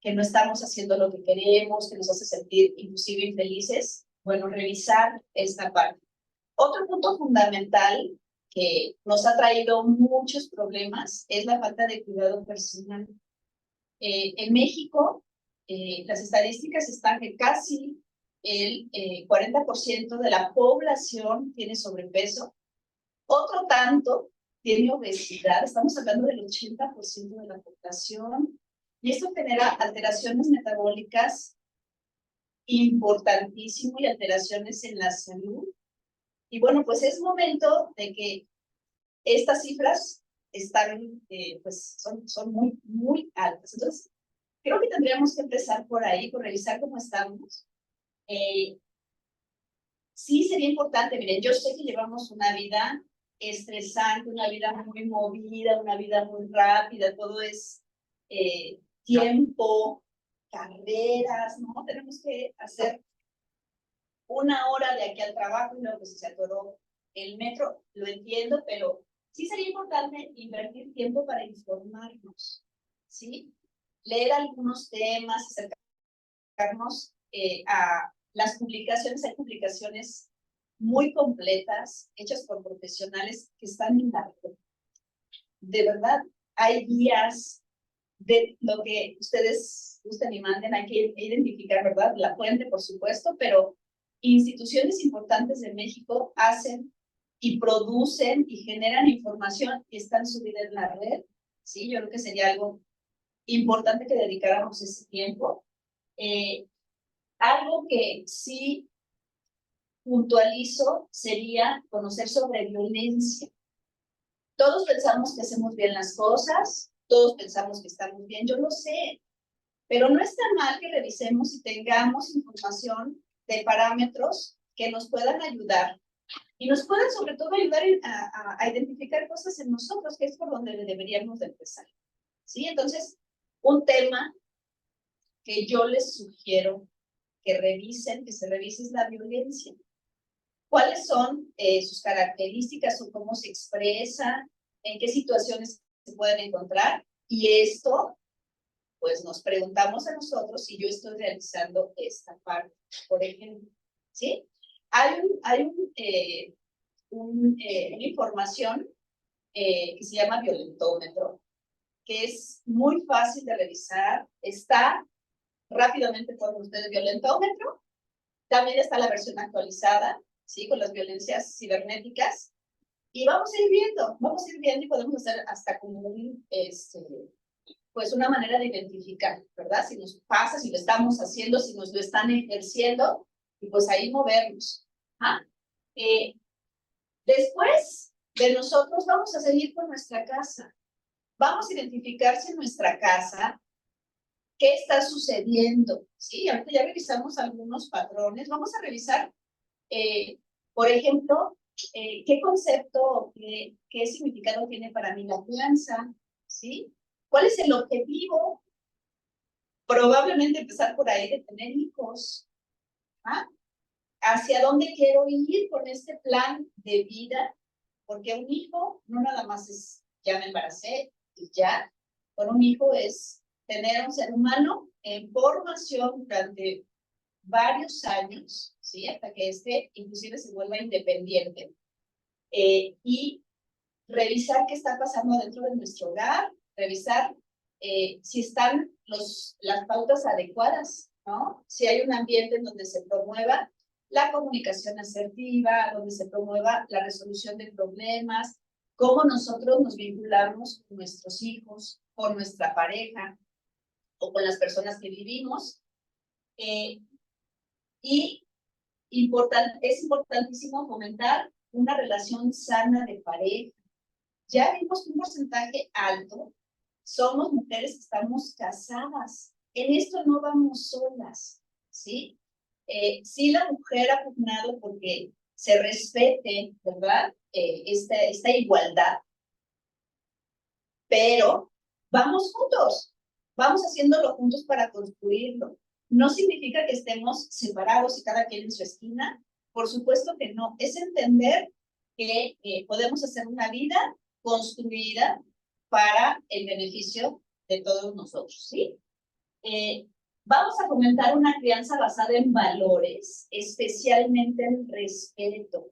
que no estamos haciendo lo que queremos, que nos hace sentir inclusive infelices. Bueno, revisar esta parte. Otro punto fundamental que nos ha traído muchos problemas es la falta de cuidado personal. En México, las estadísticas están que casi el 40% de la población tiene sobrepeso, otro tanto tiene obesidad, estamos hablando del 80% de la población, y esto genera alteraciones metabólicas importantísimas y alteraciones en la salud. Y bueno, pues es momento de que estas cifras están, pues, son muy, muy altas. Entonces, creo que tendríamos que empezar por ahí, por revisar cómo estamos. Sí sería importante, miren, yo sé que llevamos una vida estresante, una vida muy movida, una vida muy rápida, todo es tiempo, carreras, ¿no? Tenemos que hacer 1 hora de aquí al trabajo y luego pues, se atoró el metro, lo entiendo, pero sí sería importante invertir tiempo para informarnos, ¿sí? Leer algunos temas, acercarnos a las publicaciones. Hay publicaciones muy completas, hechas por profesionales que están en la red. De verdad, hay guías de lo que ustedes gusten y manden. Hay que identificar, ¿verdad? La fuente, por supuesto, pero instituciones importantes de México hacen y producen y generan información y están subidas en la red, ¿sí? Yo creo que sería algo importante que dedicáramos ese tiempo. Algo que sí puntualizo sería conocer sobre violencia. Todos pensamos que hacemos bien las cosas, todos pensamos que estamos bien, yo lo sé, pero no está mal que revisemos y tengamos información de parámetros que nos puedan ayudar y nos puedan sobre todo ayudar a identificar cosas en nosotros, que es por donde deberíamos de empezar. ¿Sí? Entonces, un tema que yo les sugiero que revisen, que se revise es la violencia. ¿Cuáles son sus características o cómo se expresa? ¿En qué situaciones se pueden encontrar? Y esto, pues nos preguntamos a nosotros si yo estoy realizando esta parte, por ejemplo. ¿Sí? Hay una información que se llama violentómetro, que es muy fácil de revisar. Está rápidamente con ustedes violentómetro. También está la versión actualizada, ¿sí? Con las violencias cibernéticas. Y vamos a ir viendo y podemos hacer hasta como un, pues una manera de identificar, ¿verdad? Si nos pasa, si lo estamos haciendo, si nos lo están ejerciendo, y pues ahí movernos. ¿Ah? Después de nosotros vamos a seguir con nuestra casa. Vamos a identificar si en nuestra casa qué está sucediendo, ¿sí? Ahorita ya revisamos algunos patrones. Vamos a revisar, por ejemplo, qué concepto, qué significado tiene para mí la crianza, ¿sí? ¿Cuál es el objetivo? Probablemente empezar por ahí de tener hijos. ¿Ah? ¿Hacia dónde quiero ir con este plan de vida? Porque un hijo no nada más es, ya me embaracé y ya. Con un hijo es tener un ser humano en formación durante varios años, ¿sí? Hasta que inclusive se vuelva independiente. Y revisar qué está pasando dentro de nuestro hogar, revisar si están las pautas adecuadas, ¿no? Si hay un ambiente en donde se promueva la comunicación asertiva, donde se promueva la resolución de problemas, cómo nosotros nos vinculamos con nuestros hijos, con nuestra pareja o con las personas que vivimos. Y es importantísimo fomentar una relación sana de pareja. Ya vimos un porcentaje alto, somos mujeres que estamos casadas. En esto no vamos solas, ¿sí? Sí, la mujer ha pugnado porque se respete, ¿verdad? Esta igualdad, pero vamos juntos, vamos haciéndolo juntos para construirlo. No significa que estemos separados y cada quien en su esquina, por supuesto que no, es entender que podemos hacer una vida construida para el beneficio de todos nosotros, ¿sí? Vamos a fomentar una crianza basada en valores, especialmente en respeto.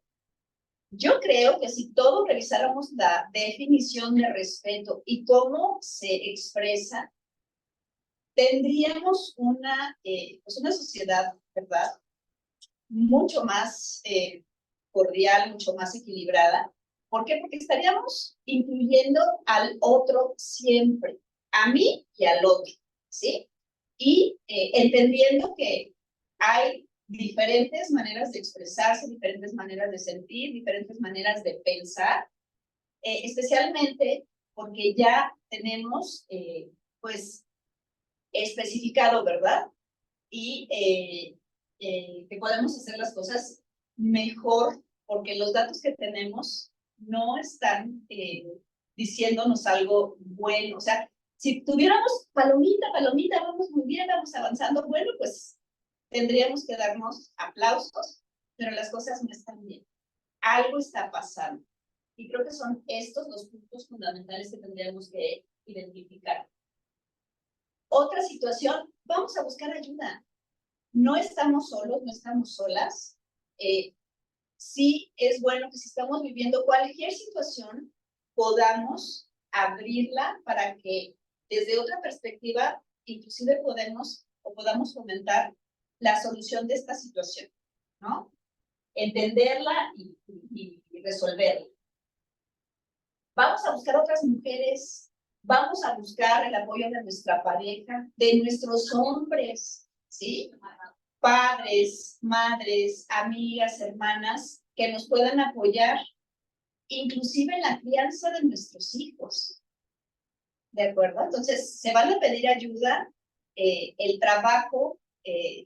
Yo creo que si todos revisáramos la definición de respeto y cómo se expresa, tendríamos pues una sociedad, ¿verdad? Mucho más cordial, mucho más equilibrada. ¿Por qué? Porque estaríamos incluyendo al otro siempre, a mí y al otro, ¿sí? Y entendiendo que hay diferentes maneras de expresarse, diferentes maneras de sentir, diferentes maneras de pensar, especialmente porque ya tenemos, pues, especificado, ¿verdad? Y que podemos hacer las cosas mejor, porque los datos que tenemos no están diciéndonos algo bueno. O sea, si tuviéramos palomita, palomita, vamos muy bien, vamos avanzando, bueno, pues tendríamos que darnos aplausos, pero las cosas no están bien. Algo está pasando. Y creo que son estos los puntos fundamentales que tendríamos que identificar. Otra situación, vamos a buscar ayuda. No estamos solos, no estamos solas. Sí es bueno que si estamos viviendo cualquier situación, podamos abrirla para que desde otra perspectiva, inclusive podamos fomentar la solución de esta situación, ¿no? Entenderla y resolverla. Vamos a buscar otras mujeres, vamos a buscar el apoyo de nuestra pareja, de nuestros hombres, ¿sí? Padres, madres, amigas, hermanas, que nos puedan apoyar, inclusive en la crianza de nuestros hijos. ¿De acuerdo? Entonces, se van a pedir ayuda. El trabajo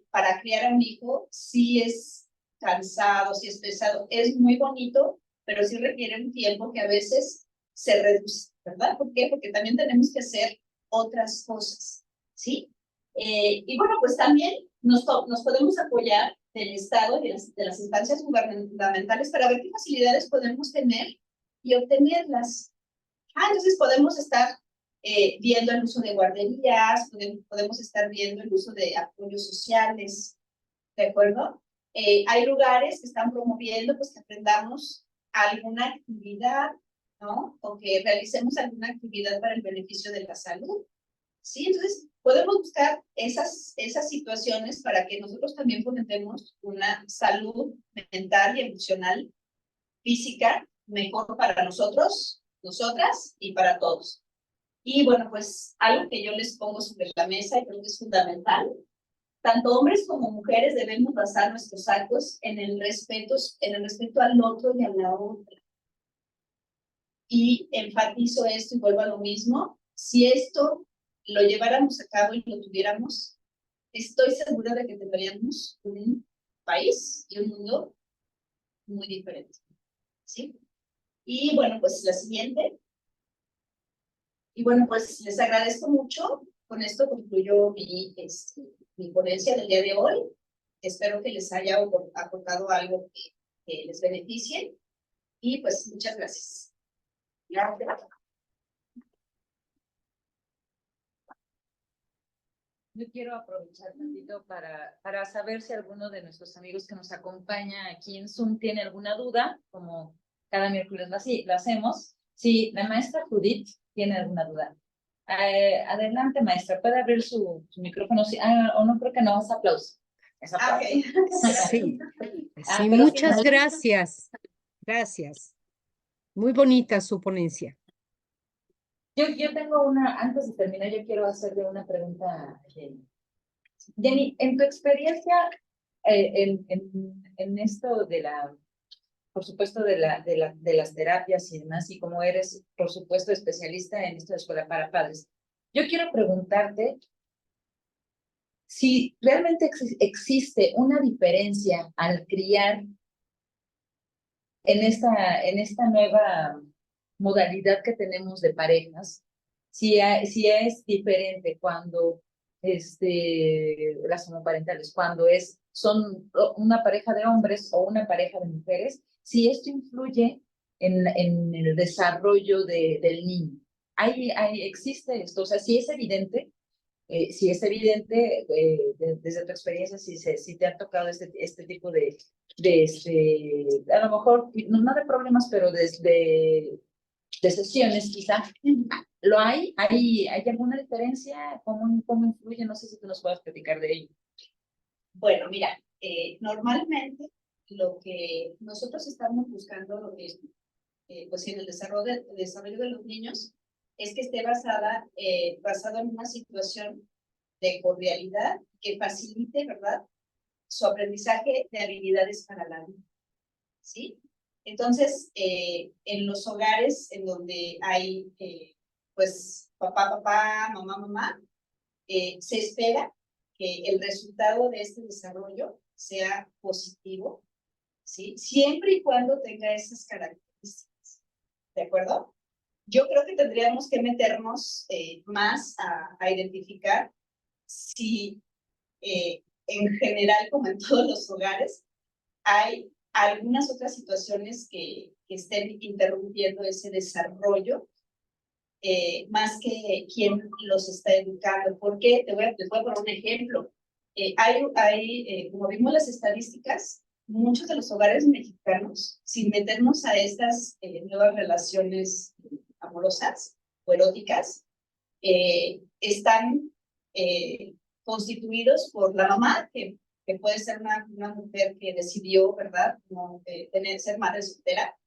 para criar a un hijo sí es cansado, sí es pesado, es muy bonito, pero sí requiere un tiempo que a veces se reduce, ¿verdad? ¿Por qué? Porque también tenemos que hacer otras cosas, ¿sí? Y bueno, pues también nos podemos apoyar del Estado y de las instancias gubernamentales para ver qué facilidades podemos tener y obtenerlas. Entonces podemos estar viendo el uso de guarderías, podemos estar viendo el uso de apoyos sociales, ¿de acuerdo? Hay lugares que están promoviendo pues que aprendamos alguna actividad, ¿no? O que realicemos alguna actividad para el beneficio de la salud, ¿sí? Entonces, podemos buscar esas situaciones para que nosotros también fomentemos una salud mental y emocional, física, mejor para nosotros, nosotras y para todos. Y bueno, pues algo que yo les pongo sobre la mesa y creo que es fundamental, tanto hombres como mujeres debemos basar nuestros actos en el respeto al otro y a la otra. Y enfatizo esto y vuelvo a lo mismo, si esto lo lleváramos a cabo y lo tuviéramos, estoy segura de que tendríamos un país y un mundo muy diferente, ¿sí? Y bueno, pues la siguiente. Y bueno, pues les agradezco mucho. Con esto concluyo mi ponencia del día de hoy. Espero que les haya aportado algo que les beneficie. Y pues muchas gracias. Gracias. Yo quiero aprovechar tantito para saber si alguno de nuestros amigos que nos acompaña aquí en Zoom tiene alguna duda, como cada miércoles lo hacemos. Si la maestra Judith tiene alguna duda. Adelante, maestra, puede abrir su micrófono. O no, creo que no, es aplauso. Es aplauso. Sí, sí, muchas gracias. Gracias. Muy bonita su ponencia. Yo tengo antes de terminar, yo quiero hacerle una pregunta a Jenny. Jenny, en tu experiencia en esto por supuesto, de las terapias y demás, y como eres, por supuesto, especialista en esto de escuela para padres, yo quiero preguntarte si realmente existe una diferencia al criar en esta nueva modalidad que tenemos de parejas, si es diferente cuando las homoparentales, cuando son una pareja de hombres o una pareja de mujeres, si esto influye en el desarrollo del niño. ¿Existe esto? O sea, si es evidente, desde tu experiencia, si te ha tocado este tipo de a lo mejor, no de problemas, pero de sesiones quizá. ¿Lo hay? ¿Hay alguna diferencia? ¿Cómo influye? No sé si tú nos puedas platicar de ello. Bueno, mira, normalmente lo que nosotros estamos buscando pues en el desarrollo de los niños es que esté basado en una situación de cordialidad que facilite, ¿verdad?, su aprendizaje de habilidades para la vida, ¿sí? Entonces, en los hogares en donde hay, pues, papá, mamá, se espera que el resultado de este desarrollo sea positivo, ¿sí? Siempre y cuando tenga esas características, ¿de acuerdo? Yo creo que tendríamos que meternos más a identificar si en general, como en todos los hogares, hay algunas otras situaciones que estén interrumpiendo ese desarrollo, más que quien los está educando. ¿Por qué? Les voy a poner un ejemplo. Como vimos las estadísticas, muchos de los hogares mexicanos, sin meternos a estas nuevas relaciones amorosas o eróticas, están constituidos por la mamá, que puede ser una mujer que decidió, ¿verdad?, no, ser madre soltera,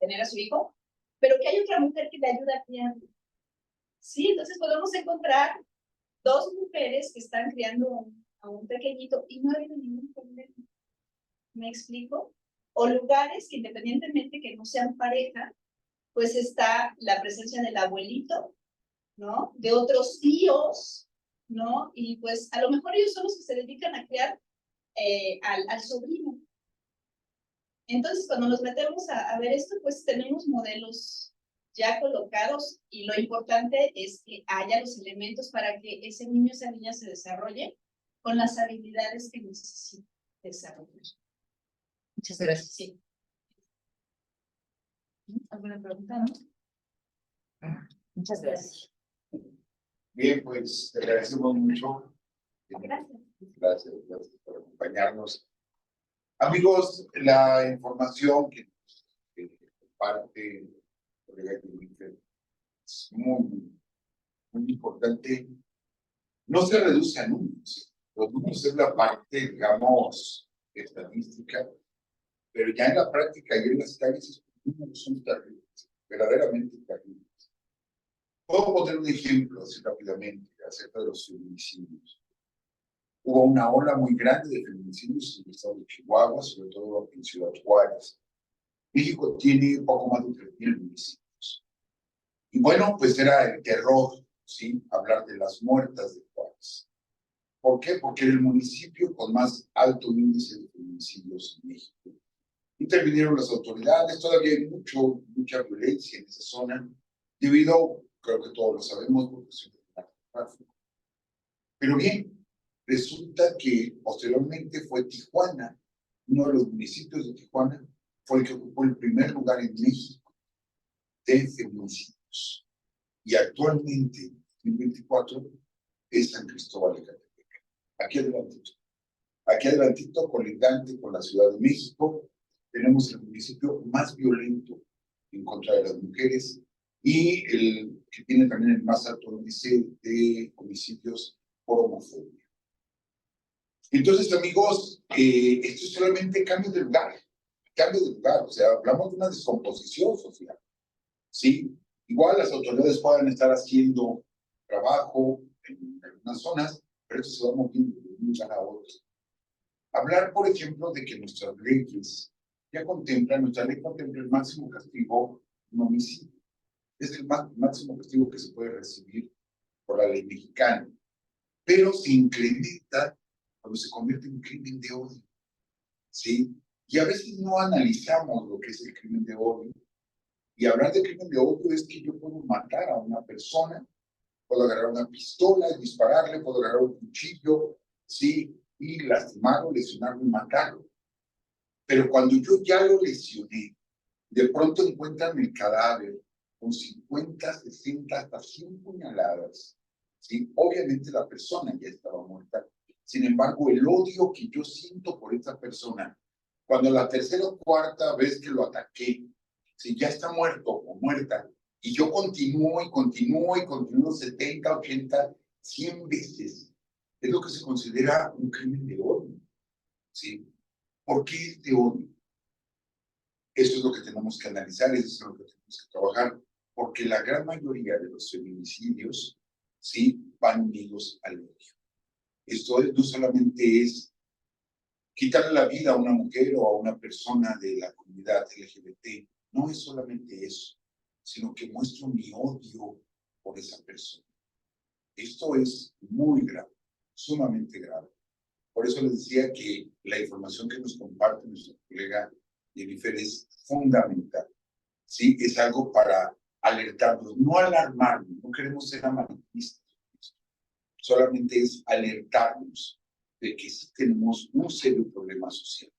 tener a su hijo, pero que hay otra mujer que le ayuda a criar. Sí, entonces podemos encontrar dos mujeres que están criando a un pequeñito y no ha habido ningún problema. ¿Me explico? O lugares que independientemente que no sean pareja, pues está la presencia del abuelito, ¿no? De otros tíos, ¿no? Y pues a lo mejor ellos son los que se dedican a criar al sobrino. Entonces, cuando nos metemos a ver esto, pues tenemos modelos ya colocados y lo importante es que haya los elementos para que ese niño, esa niña se desarrolle con las habilidades que necesita desarrollar. Muchas gracias. Sí. ¿Alguna pregunta, no? Muchas gracias. Bien, pues te agradecemos mucho. Gracias. Gracias por acompañarnos. Amigos, la información que comparte el colega Jennifer es muy importante. No se reduce a números. Los números es la parte, digamos, estadística, pero ya en la práctica y en las calles, los números son terribles, verdaderamente terribles. Puedo poner un ejemplo así rápidamente acerca de los feminicidios. Hubo una ola muy grande de feminicidios en el estado de Chihuahua, sobre todo en Ciudad Juárez. México tiene poco más de 3,000 municipios. Y bueno, pues era el terror, ¿sí? Hablar de las muertas de Juárez. ¿Por qué? Porque era el municipio con más alto índice de feminicidios en México. Intervinieron las autoridades, todavía hay mucha violencia en esa zona, debido, creo que todos lo sabemos, por cuestiones de narcotráfico. Pero bien, resulta que posteriormente fue Tijuana, uno de los municipios de Tijuana, fue el que ocupó el primer lugar en México de feminicidios. Y actualmente, en 2024, es San Cristóbal de Catepec. Aquí adelantito, colindante con la Ciudad de México, tenemos el municipio más violento en contra de las mujeres y el que tiene también el más alto índice de homicidios por homofobia. Entonces, amigos, esto es solamente cambio de lugar, o sea, hablamos de una descomposición social, ¿sí? Igual las autoridades puedan estar haciendo trabajo en algunas zonas, pero esto se va moviendo de muchas a otras. Hablar, por ejemplo, de que nuestras leyes nuestra ley contempla el máximo castigo en homicidio. Es el máximo castigo que se puede recibir por la ley mexicana, pero se incrementa cuando se convierte en un crimen de odio, ¿sí? Y a veces no analizamos lo que es el crimen de odio. Y hablar de crimen de odio es que yo puedo matar a una persona, puedo agarrar una pistola y dispararle, puedo agarrar un cuchillo, ¿sí? Y lastimarlo, lesionarlo y matarlo. Pero cuando yo ya lo lesioné, de pronto encuentran el cadáver con 50, 60, hasta 100 puñaladas, ¿sí? Obviamente la persona ya estaba muerta. Sin embargo, el odio que yo siento por esta persona, cuando la tercera o cuarta vez que lo ataqué, si ya está muerto o muerta, y yo continúo 70, 80, 100 veces, es lo que se considera un crimen de odio, ¿sí? ¿Por qué este odio? Eso es lo que tenemos que analizar, eso es lo que tenemos que trabajar, porque la gran mayoría de los feminicidios, ¿sí?, van unidos al odio. Esto no solamente es quitarle la vida a una mujer o a una persona de la comunidad LGBT no es solamente eso, sino que muestro mi odio por esa persona. Esto es muy grave, sumamente grave. Por eso les decía que la información que nos comparte nuestra colega Jennifer es fundamental. ¿Sí? Es algo para alertarnos, no alarmarnos, no queremos ser amarillistas. Solamente es alertarnos de que sí tenemos un serio problema social.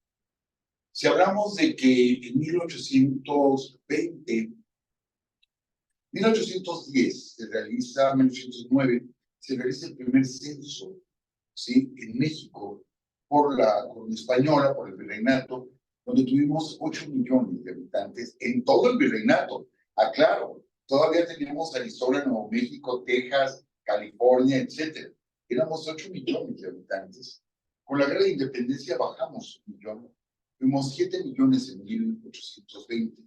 Si hablamos de que en 1810 se realiza, 1809, se realiza el primer censo, ¿sí? En México, por la corona española, por el virreinato, donde tuvimos 8 millones de habitantes en todo el virreinato. Aclaro, todavía teníamos Arizona, Nuevo México, Texas, California, etcétera. Éramos 8 millones de habitantes. Con la guerra de independencia bajamos 1 millón. Fuimos 7 millones en 1820.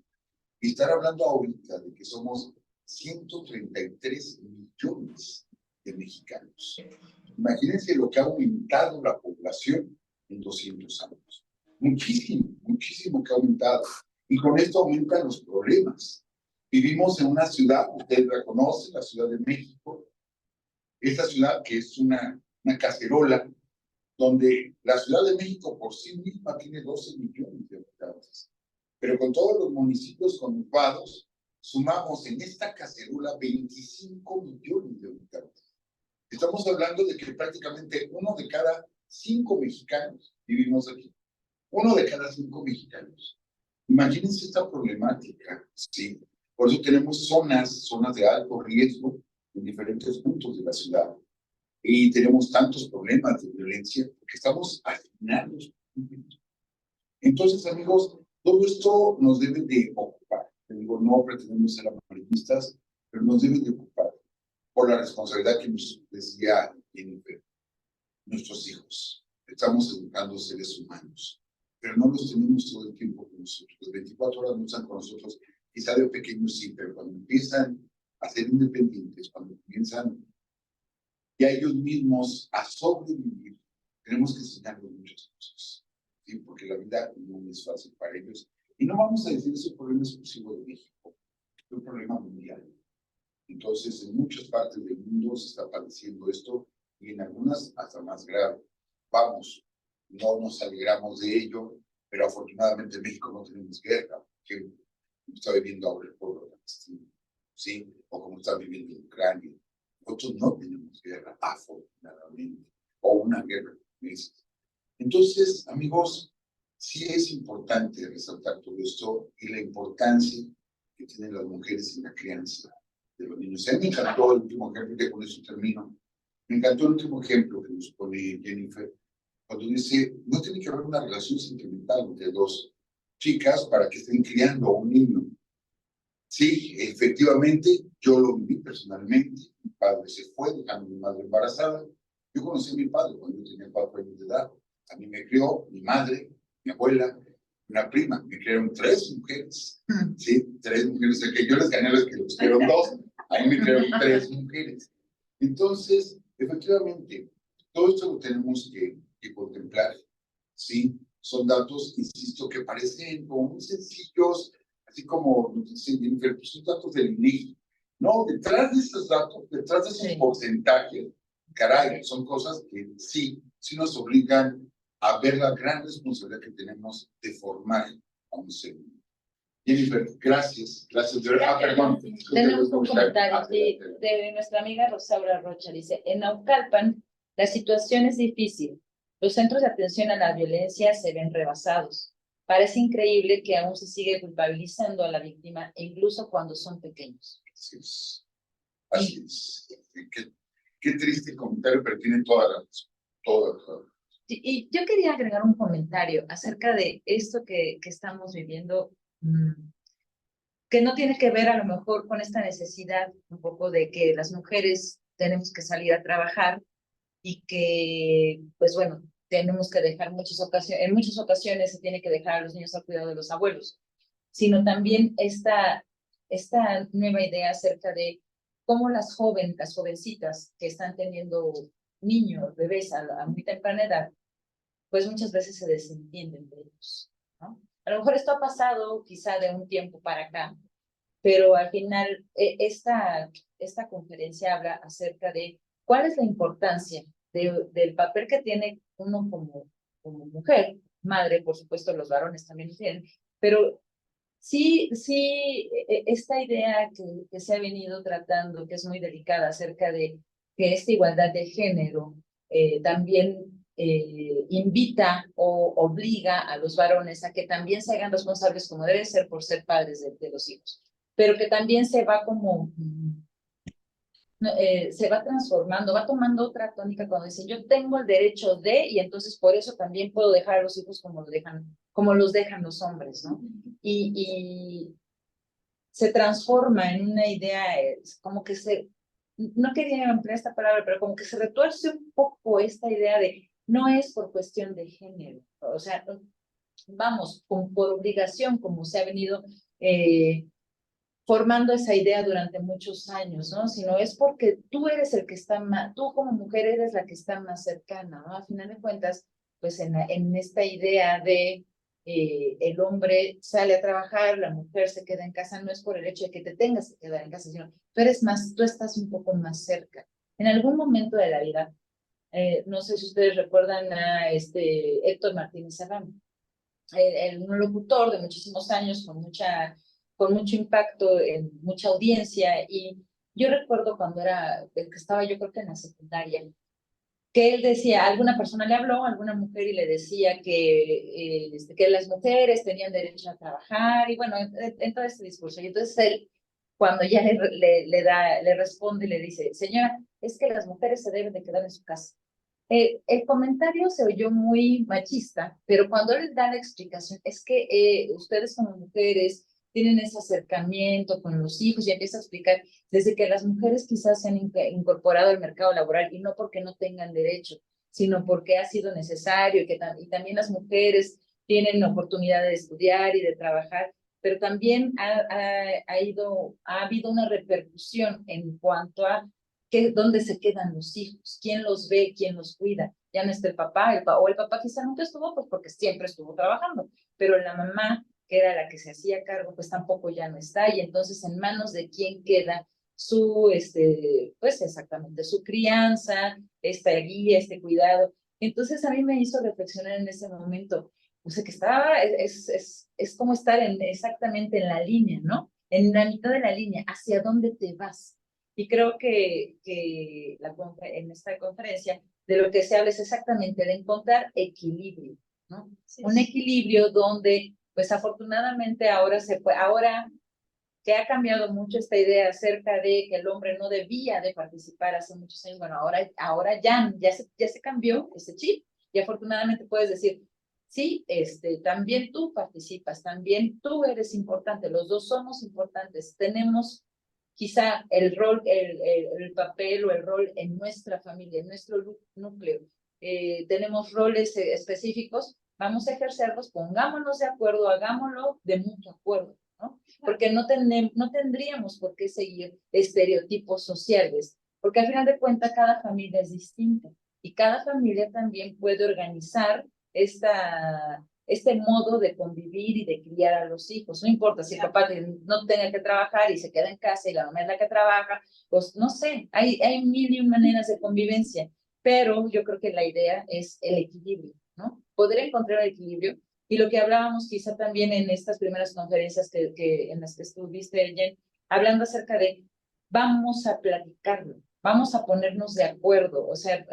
Y estar hablando ahorita de que somos 133 millones de mexicanos. Imagínense lo que ha aumentado la población en 200 años. Muchísimo, muchísimo que ha aumentado. Y con esto aumentan los problemas. Vivimos en una ciudad, ustedes la conocen, la Ciudad de México. Esta ciudad que es una cacerola, donde la Ciudad de México por sí misma tiene 12 millones de habitantes. Pero con todos los municipios conurbados, sumamos en esta cacerola 25 millones de habitantes. Estamos hablando de que prácticamente 1 de cada 5 mexicanos vivimos aquí. 1 de cada 5 mexicanos. Imagínense esta problemática, ¿sí? Por eso tenemos zonas de alto riesgo en diferentes puntos de la ciudad. Y tenemos tantos problemas de violencia porque estamos afinando. Entonces, amigos, todo esto nos debe de ocupar. Te digo, no pretendemos ser amarillistas, pero nos debe de ocupar por la responsabilidad que nos decía Jennifer. Nuestros hijos. Estamos educando seres humanos, pero no los tenemos todo el tiempo con nosotros. Las 24 horas no están con nosotros. Quizá de pequeños sí, pero cuando empiezan a ser independientes, cuando comienzan ya ellos mismos a sobrevivir, tenemos que enseñarles muchas cosas, ¿sí? Porque la vida no es fácil para ellos. Y no vamos a decir ese problema exclusivo de México, es un problema mundial. Entonces, en muchas partes del mundo se está padeciendo esto y en algunas hasta más grave. Vamos, no nos alegramos de ello, pero afortunadamente en México no tenemos guerra, que está viviendo ahora el pueblo palestino, ¿sí? O como está viviendo en Ucrania. Nosotros no tenemos guerra, afortunadamente, o una guerra. Entonces, amigos, sí es importante resaltar todo esto y la importancia que tienen las mujeres en la crianza de los niños. A mí me encantó el último ejemplo, que con eso termino. Me encantó el último ejemplo que nos pone Jennifer, cuando dice, no tiene que haber una relación sentimental entre 2 chicas para que estén criando a un niño. Sí, efectivamente, yo lo viví personalmente. Mi padre se fue, dejando a mi madre embarazada. Yo conocí a mi padre cuando yo tenía 4 años de edad. A mí me crió mi madre, mi abuela, una prima. Me criaron 3 mujeres. Sí, 3 mujeres. O sea, que yo les gané a los que los criaron 2. A mí me criaron 3 mujeres. Entonces, efectivamente, todo esto lo tenemos que contemplar. Sí, son datos, insisto, que parecen como muy sencillos, así como nos dicen Jennifer, pues son datos del INEGI. No, detrás de esos datos, detrás de esos porcentajes, caray, son cosas que sí nos obligan a ver la gran responsabilidad que tenemos de formar a un ser humano. Jennifer, gracias. Perdón. Tenemos un comentario de nuestra amiga Rosaura Rocha. Dice, en Naucalpan la situación es difícil. Los centros de atención a la violencia se ven rebasados. Parece increíble que aún se sigue culpabilizando a la víctima, incluso cuando son pequeños. Así es. Así es. Qué triste comentario, pero tiene toda la razón. Toda. Y yo quería agregar un comentario acerca de esto que estamos viviendo, que no tiene que ver a lo mejor con esta necesidad un poco de que las mujeres tenemos que salir a trabajar y que, pues bueno, tenemos que dejar en muchas ocasiones se tiene que dejar a los niños al cuidado de los abuelos, sino también esta nueva idea acerca de cómo las jovencitas que están teniendo niños, bebés a muy temprana edad, pues muchas veces se desentienden de ellos, ¿no? A lo mejor esto ha pasado quizá de un tiempo para acá, pero al final esta conferencia habla acerca de cuál es la importancia del papel que tiene uno como mujer, madre, por supuesto los varones también lo tienen, pero sí, esta idea que se ha venido tratando, que es muy delicada acerca de que esta igualdad de género también invita o obliga a los varones a que también se hagan responsables como debe ser por ser padres de los hijos, pero que también se va como se va transformando, va tomando otra tónica cuando dice yo tengo el derecho de, y entonces por eso también puedo dejar a los hijos como los dejan los hombres, ¿no? Y se transforma en una idea, como que no quería emplear esta palabra, pero como que se retuerce un poco esta idea de no es por cuestión de género, o sea, vamos, por obligación, como se ha venido formando esa idea durante muchos años, ¿no? Sino es porque tú eres el que está más, tú como mujer eres la que está más cercana, ¿no? A final de cuentas, pues en esta idea de el hombre sale a trabajar, la mujer se queda en casa, no es por el hecho de que te tengas que quedar en casa, sino tú eres más, tú estás un poco más cerca. En algún momento de la vida, no sé si ustedes recuerdan a Héctor Martínez Serrano, un locutor de muchísimos años con mucho impacto en mucha audiencia, y yo recuerdo cuando que estaba yo creo que en la secundaria, que él decía, alguna persona le habló, alguna mujer, y le decía que las mujeres tenían derecho a trabajar, y bueno, en todo este discurso. Y entonces él, cuando ya le responde, le dice, señora, es que las mujeres se deben de quedar en su casa. El comentario se oyó muy machista, pero cuando él da la explicación, es que ustedes como mujeres tienen ese acercamiento con los hijos, y empieza a explicar desde que las mujeres quizás se han incorporado al mercado laboral, y no porque no tengan derecho, sino porque ha sido necesario, y también las mujeres tienen oportunidad de estudiar y de trabajar, pero también ha habido una repercusión en cuanto a dónde se quedan los hijos, quién los ve, quién los cuida. Ya no está el papá, o el papá quizá nunca estuvo, pues porque siempre estuvo trabajando, pero la mamá, que era la que se hacía cargo, pues tampoco ya no está, y entonces en manos de quién queda pues exactamente, su crianza, esta guía, este cuidado. Entonces a mí me hizo reflexionar en ese momento, o sea, que es como estar exactamente en la línea, ¿no? En la mitad de la línea, ¿hacia dónde te vas? Y creo que en esta conferencia de lo que se habla es exactamente de encontrar equilibrio, ¿no? Sí, un equilibrio donde, pues afortunadamente ahora que ha cambiado mucho esta idea acerca de que el hombre no debía de participar hace muchos años, bueno, ahora ya se cambió ese chip, y afortunadamente puedes decir, sí, también tú participas, también tú eres importante, los dos somos importantes, tenemos quizá el papel o el rol en nuestra familia, en nuestro núcleo. Tenemos roles específicos, vamos a ejercerlos, pongámonos de acuerdo, hagámoslo de mutuo acuerdo, ¿no? Porque no tendríamos por qué seguir estereotipos sociales, porque al final de cuentas cada familia es distinta, y cada familia también puede organizar este modo de convivir y de criar a los hijos. No importa si el papá no tenga que trabajar y se queda en casa y la mamá es la que trabaja, pues no sé, hay mil y un maneras de convivencia, pero yo creo que la idea es el equilibrio, ¿no? Poder encontrar el equilibrio. Y lo que hablábamos quizá también en estas primeras conferencias en las que estuviste, Jen, hablando acerca de vamos a platicarlo, vamos a ponernos de acuerdo, o sea,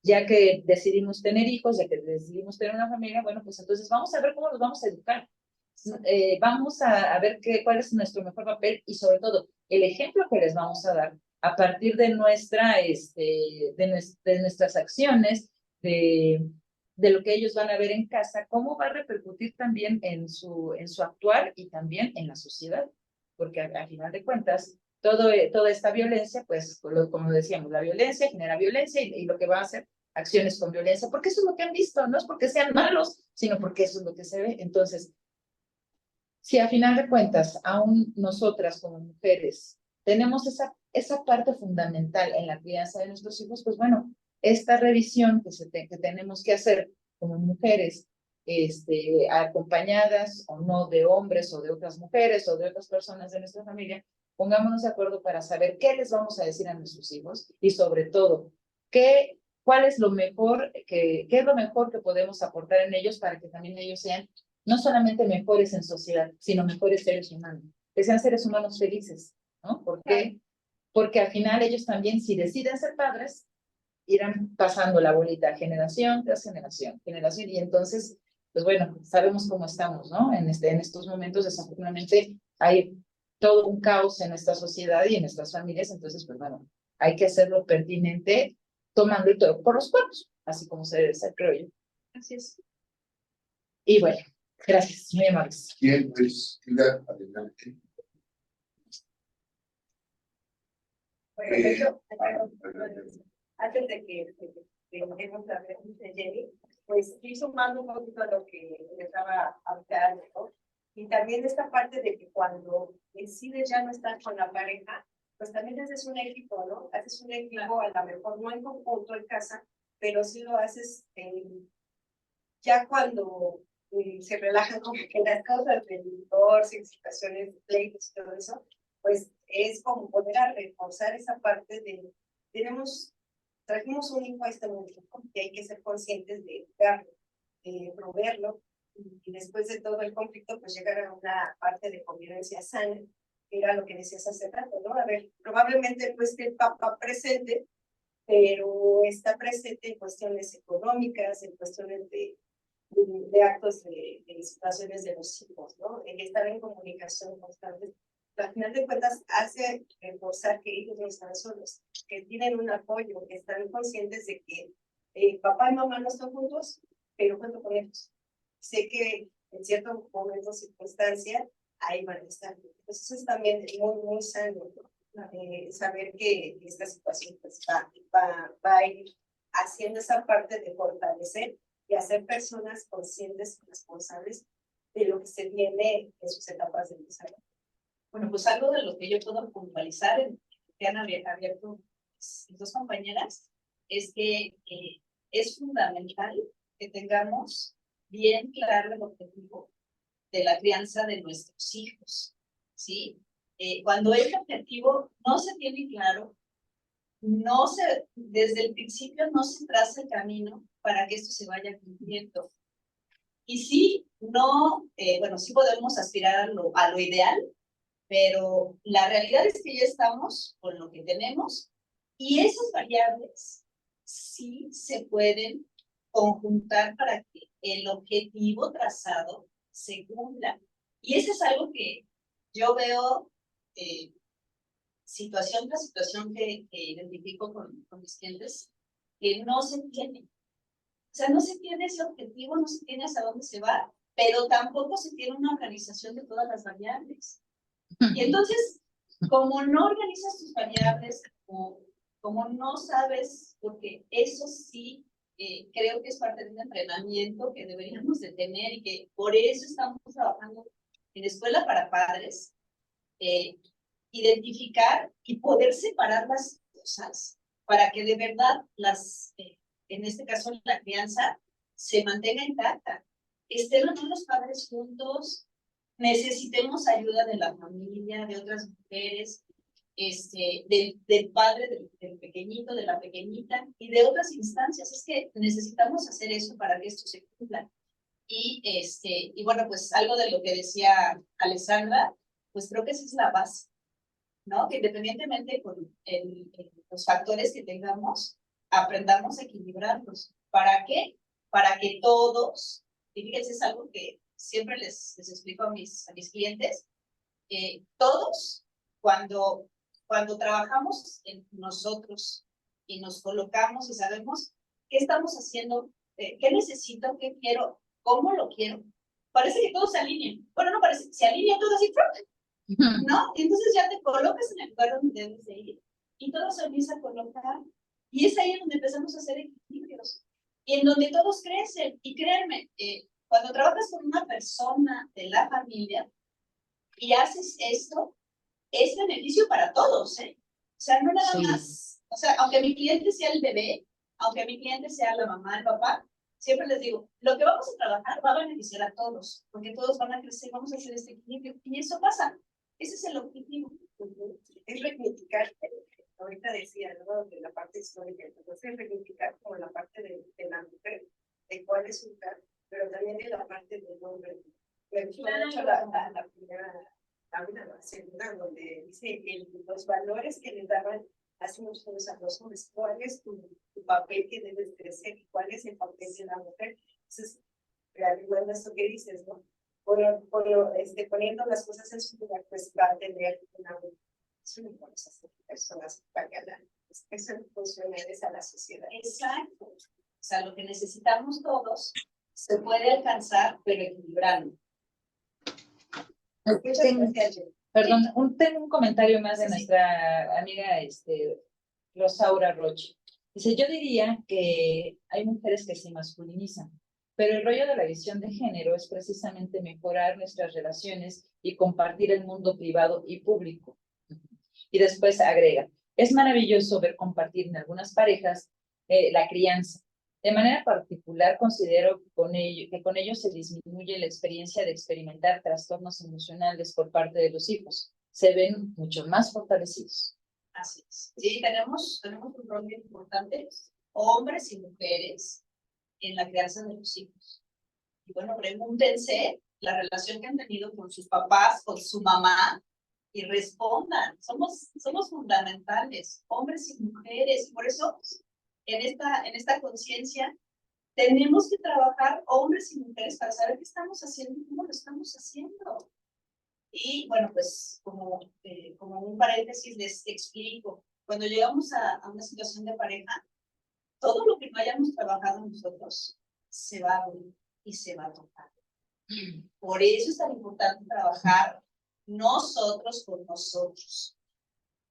ya que decidimos tener hijos, ya que decidimos tener una familia, bueno, pues entonces vamos a ver cómo los vamos a educar. Vamos a ver cuál es nuestro mejor papel, y sobre todo el ejemplo que les vamos a dar a partir de nuestras acciones, de lo que ellos van a ver en casa, cómo va a repercutir también en su actuar y también en la sociedad, porque al final de cuentas, toda esta violencia, pues como decíamos, la violencia genera violencia, y lo que va a hacer acciones con violencia, porque eso es lo que han visto, no es porque sean malos, sino porque eso es lo que se ve. Entonces, si a final de cuentas, aún nosotras como mujeres tenemos esa parte fundamental en la crianza de nuestros hijos, pues bueno, esta revisión que tenemos que hacer como mujeres, acompañadas o no de hombres o de otras mujeres o de otras personas de nuestra familia, pongámonos de acuerdo para saber qué les vamos a decir a nuestros hijos y sobre todo, cuál es lo mejor qué es lo mejor que podemos aportar en ellos para que también ellos sean no solamente mejores en sociedad, sino mejores seres humanos, que sean seres humanos felices, ¿no? Porque al final ellos también, si deciden ser padres, irán pasando la bolita generación tras generación, y entonces, pues bueno, sabemos cómo estamos, ¿no? En estos momentos, desafortunadamente, hay todo un caos en esta sociedad y en nuestras familias, entonces, pues bueno, hay que hacerlo pertinente, tomando el toro por los cuernos, así como se debe ser, creo yo. Así es. Y bueno, gracias, muy amables. Bien, pues, Hilda, adelante. Bueno, de hecho, antes de que dejemos la pregunta de Jenny, pues estoy sumando un poquito a lo que estaba hablando, ¿no? Y también esta parte de que cuando decides ya no estar con la pareja, pues también haces un equipo, ¿no? Haces un equipo, a lo mejor no en conjunto en casa, pero sí lo haces ya cuando se relajan como que las causas del divorcio, situaciones de pleitos y todo eso, pues es como poder a reforzar esa parte de, trajimos un hijo a este mundo, y hay que ser conscientes de educarlo, de proveerlo, y después de todo el conflicto, pues llegar a una parte de convivencia sana, que era lo que decías hace rato, ¿no? A ver, probablemente no esté el papá presente, pero está presente en cuestiones económicas, en cuestiones de actos de situaciones de los hijos, ¿no? El estar en comunicación constante. Al final de cuentas, hace reforzar que ellos no están solos, que tienen un apoyo, que están conscientes de que papá y mamá no están juntos, pero cuento con ellos. Sé que en ciertos momentos, circunstancia, ahí van a estar. Entonces, eso es también muy, muy sano, ¿no? Saber que esta situación pues, va a ir haciendo esa parte de fortalecer y hacer personas conscientes y responsables de lo que se viene en sus etapas de desarrollo. Bueno, pues algo de lo que yo puedo puntualizar en que han abierto mis dos compañeras es que es fundamental que tengamos bien claro el objetivo de la crianza de nuestros hijos, ¿sí? Cuando ese objetivo no se tiene claro, desde el principio no se traza el camino para que esto se vaya cumpliendo. Y sí, bueno, sí podemos aspirar a lo ideal, pero la realidad es que ya estamos con lo que tenemos y esas variables sí se pueden conjuntar para que el objetivo trazado se cumpla. Y eso es algo que yo veo situación tras situación que identifico con mis clientes, que no se tiene. O sea, no se tiene ese objetivo, no se tiene hacia dónde se va, pero tampoco se tiene una organización de todas las variables. Y entonces, como no organizas tus variables, como no sabes, porque eso sí creo que es parte de un entrenamiento que deberíamos de tener y que por eso estamos trabajando en Escuela para Padres, identificar y poder separar las cosas para que de verdad en este caso la crianza se mantenga intacta. Estén los padres juntos, necesitemos ayuda de la familia, de otras mujeres, del padre, del pequeñito, de la pequeñita y de otras instancias. Es que necesitamos hacer eso para que esto se cumpla. Y bueno, pues algo de lo que decía Alessandra, pues creo que esa es la base, ¿no? Que independientemente con los factores que tengamos, aprendamos a equilibrarlos. ¿Para qué? Para que todos, y fíjense, es algo que siempre les explico a mis clientes, todos, cuando trabajamos en nosotros y nos colocamos y sabemos qué estamos haciendo, qué necesito, qué quiero, cómo lo quiero, parece que todo se alinea. Bueno, no parece, se alinea todo así, ¿no? Entonces ya te colocas en el lugar donde debes de ir y todo se empieza a colocar. Y es ahí donde empezamos a hacer equilibrios y en donde todos crecen. Y créanme, cuando trabajas con una persona de la familia y haces esto, es beneficio para todos, ¿eh? O sea, no nada más, o sea, aunque mi cliente sea el bebé, aunque mi cliente sea la mamá, el papá, siempre les digo, lo que vamos a trabajar va a beneficiar a todos, porque todos van a crecer, vamos a hacer este equilibrio, y eso pasa. Ese es el objetivo. Es reivindicar, ahorita decía, ¿no? De la parte histórica, entonces es reivindicar como la parte de la mujer, de cuál es su lugar, pero también de la parte del hombre. Me gustó mucho la primera, la segunda, donde dice los valores que le daban hace muchos años a los hombres, cuál es tu papel que debes de ser, cuál es el papel de la mujer. Entonces, reafirmando esto que dices, ¿no? Poniendo las cosas en su lugar, pues va a tener una esas personas para ganar. Eso funciona a la sociedad. Exacto. O sea, lo que necesitamos todos se puede alcanzar, pero equilibrando. Perdón, tengo un comentario más de nuestra amiga Rosaura Roche. Dice, yo diría que hay mujeres que se masculinizan, pero el rollo de la visión de género es precisamente mejorar nuestras relaciones y compartir el mundo privado y público. Y después agrega, es maravilloso ver compartir en algunas parejas la crianza. De manera particular, considero que con ello se disminuye la experiencia de experimentar trastornos emocionales por parte de los hijos. Se ven mucho más fortalecidos. Así es. Sí, tenemos un rol muy importante, hombres y mujeres, en la crianza de los hijos. Y bueno, pregúntense la relación que han tenido con sus papás, con su mamá, y respondan. Somos fundamentales, hombres y mujeres. Y por eso, en esta conciencia, tenemos que trabajar hombres y mujeres para saber qué estamos haciendo y cómo lo estamos haciendo. Y bueno, pues como un paréntesis les explico, cuando llegamos a una situación de pareja, todo lo que no hayamos trabajado nosotros se va a abrir y se va a tocar. Por eso es tan importante trabajar nosotros con nosotros.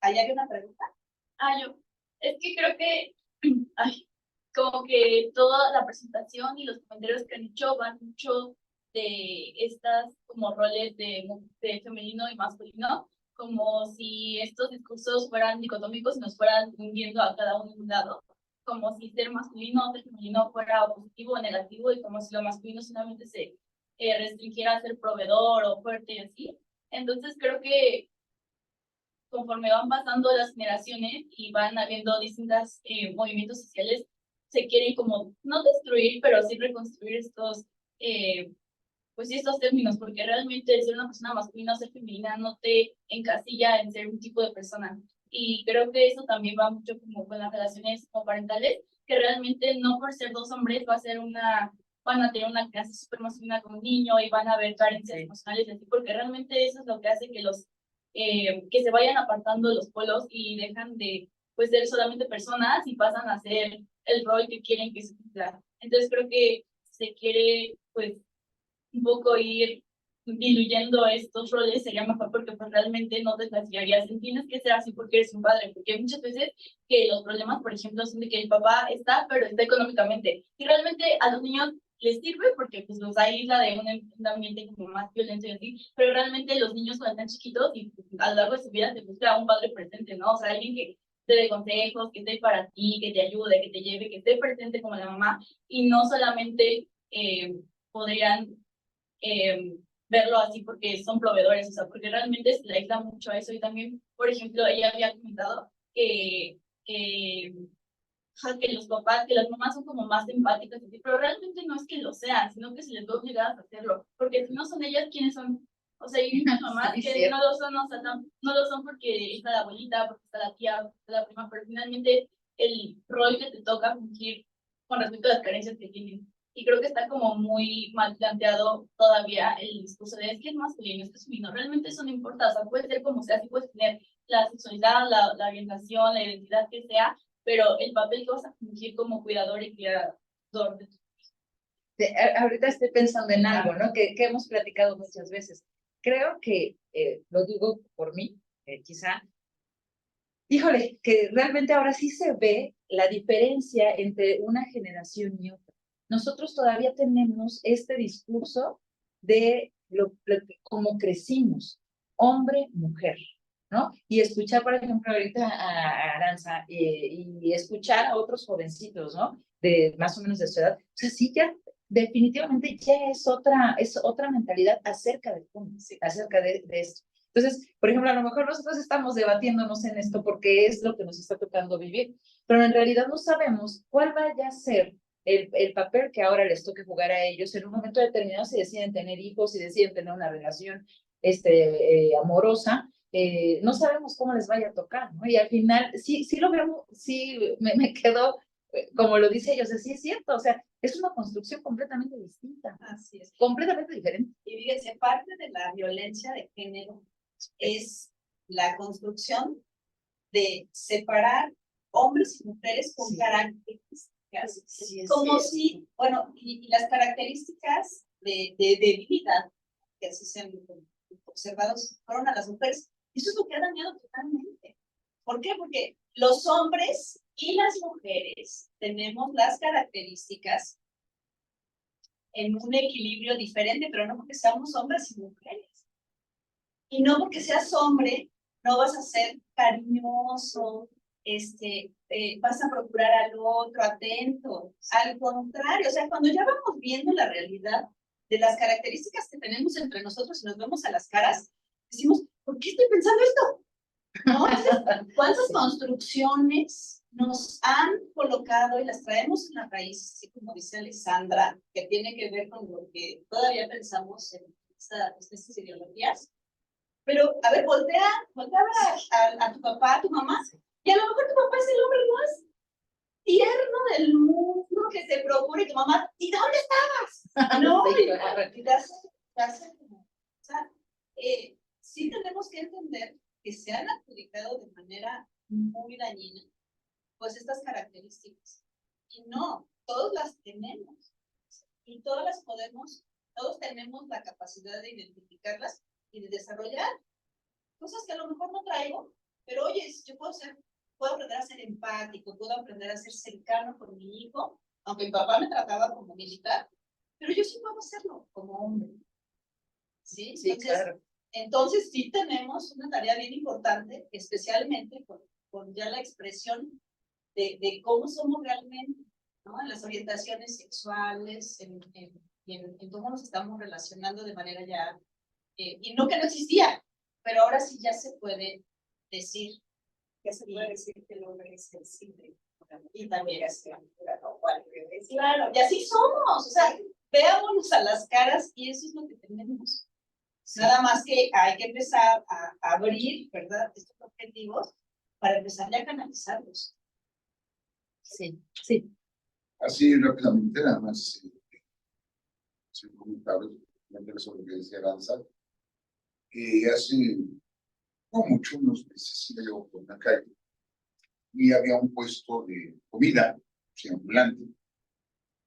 ¿Hay alguna pregunta? Es que creo que, como que toda la presentación y los comentarios que han hecho van mucho de estas como roles de femenino y masculino, como si estos discursos fueran dicotómicos y nos fueran hundiendo a cada uno en un lado, como si ser masculino o ser femenino fuera positivo o negativo, y como si lo masculino solamente se restringiera a ser proveedor o fuerte y así. Entonces creo que conforme van pasando las generaciones y van habiendo distintos movimientos sociales, se quieren como no destruir, pero sí reconstruir estos términos, porque realmente el ser una persona masculina o ser femenina no te encasilla en ser un tipo de persona. Y creo que eso también va mucho como con las relaciones como parentales, que realmente no por ser dos hombres van a tener una clase súper masculina con un niño y van a haber carencias emocionales, así, porque realmente eso es lo que hace que se vayan apartando los polos y dejan de ser solamente personas y pasan a ser el rol que quieren que se cumpla. Entonces creo que se quiere un poco ir diluyendo estos roles, sería mejor, porque pues realmente no te clasificarías, tienes que ser así porque eres un padre, porque muchas veces que los problemas, por ejemplo, son de que el papá está, pero está económicamente, y realmente a los niños les sirve porque pues los aísla de un ambiente como más violento y así, pero realmente los niños cuando están chiquitos y pues, a lo largo de su vida se busca un padre presente, ¿no? O sea, alguien que te dé consejos, que esté para ti, que te ayude, que te lleve, que esté presente como la mamá, y no solamente podrían verlo así porque son proveedores, o sea, porque realmente se le aísla mucho a eso. Y también, por ejemplo, ella había comentado que los papás, que las mamás son como más empáticas, pero realmente no es que lo sean, sino que se les ve obligadas a hacerlo, porque si no son ellas, ¿quiénes son? O sea, hay muchas mamás que no lo son, o sea, no lo son porque está la abuelita, porque está la tía, porque está la prima, pero finalmente el rol que te toca fungir con respecto a las carencias que tienen. Y creo que está como muy mal planteado todavía el discurso de es que es masculino, es que es femenino. Realmente eso no importa, o sea, puede ser como sea, sí puedes tener la sexualidad, la orientación, la identidad que sea, pero el papel que vas a fungir como cuidador y criador de tu ahorita estoy pensando en algo, ¿no? Que hemos platicado muchas veces. Creo que, lo digo por mí, quizá, híjole, que realmente ahora sí se ve la diferencia entre una generación y otra. Nosotros todavía tenemos este discurso de cómo crecimos, hombre, mujer, ¿no? Y escuchar, por ejemplo, ahorita a Aranza y escuchar a otros jovencitos, ¿no? De más o menos de su edad. O sea, sí, ya definitivamente ya es otra mentalidad acerca del punto, acerca de esto. Entonces, por ejemplo, a lo mejor nosotros estamos debatiéndonos en esto porque es lo que nos está tocando vivir, pero en realidad no sabemos cuál vaya a ser el papel que ahora les toque jugar a ellos en un momento determinado si deciden tener hijos, si deciden tener una relación amorosa, no sabemos cómo les vaya a tocar, ¿no? Y al final, sí lo vemos, sí me quedo, como lo dice ellos, sí es cierto, o sea, es una construcción completamente distinta. Así es. Completamente diferente. Y fíjense, parte de la violencia de género es la construcción de separar hombres y mujeres con características. Sí, como si, bueno, y las características de debilidad que así se han observado fueron a las mujeres. Eso es lo que ha dañado totalmente. ¿Por qué? Porque los hombres y las mujeres tenemos las características en un equilibrio diferente, pero no porque seamos hombres y mujeres. Y no porque seas hombre, no vas a ser cariñoso, vas a procurar al otro, atento. Al contrario, o sea, cuando ya vamos viendo la realidad de las características que tenemos entre nosotros y nos vemos a las caras, decimos, ¿por qué estoy pensando esto? ¿No? Entonces, ¿cuántas construcciones nos han colocado y las traemos en la raíz, así como dice Alessandra, que tiene que ver con lo que todavía pensamos en estas ideologías? Pero, a ver, voltea a tu papá, a tu mamá, y a lo mejor tu papá es el hombre más tierno del mundo que se procura, y tu mamá, ¿y dónde estabas? No, y te hace como, o sea, sí tenemos que entender que se han adjudicado de manera muy dañina, pues estas características. Y no, todos las tenemos, y todas todos tenemos la capacidad de identificarlas y de desarrollar cosas que a lo mejor no traigo, pero oye, yo puedo aprender a ser empático, puedo aprender a ser cercano con mi hijo, aunque mi papá me trataba como militar, pero yo sí puedo hacerlo como hombre. ¿Sí? Entonces sí tenemos una tarea bien importante, especialmente con ya la expresión de cómo somos realmente, ¿no? En las orientaciones sexuales, en cómo nos estamos relacionando de manera ya, y no que no existía, pero ahora sí ya se puede decir. Ya se puede decir que el hombre es sensible. Y también es claro, y así somos, o sea, veámonos a las caras y eso es lo que tenemos. Sí. Nada más que hay que empezar a abrir, ¿verdad?, estos objetivos para empezar ya a canalizarlos. Sí. Así rápidamente, nada más, soy un comentario sobre lo que decía Aranza. Hace no mucho, unos meses, iba yo por una calle y había un puesto de comida, ambulante,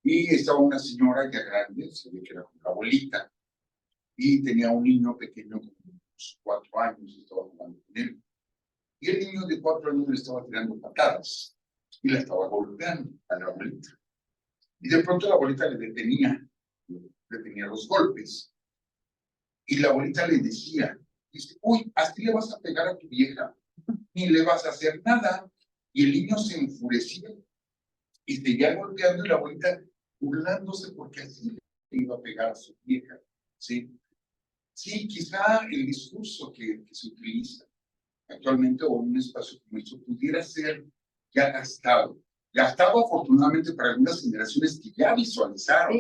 y estaba una señora ya grande, se ve que era una abuelita, y tenía un niño pequeño, como unos 4 años, y estaba jugando con él. Y el niño de 4 años le estaba tirando patadas y la estaba golpeando a la abuelita. Y de pronto la abuelita le detenía los golpes. Y la abuelita le decía, uy, así le vas a pegar a tu vieja, ni le vas a hacer nada. Y el niño se enfurecía y seguía golpeando, y la abuelita burlándose porque así le iba a pegar a su vieja. Sí, quizá el discurso que se utiliza actualmente, o un espacio como esto, pudiera ser ya gastado afortunadamente para algunas generaciones que ya visualizaron,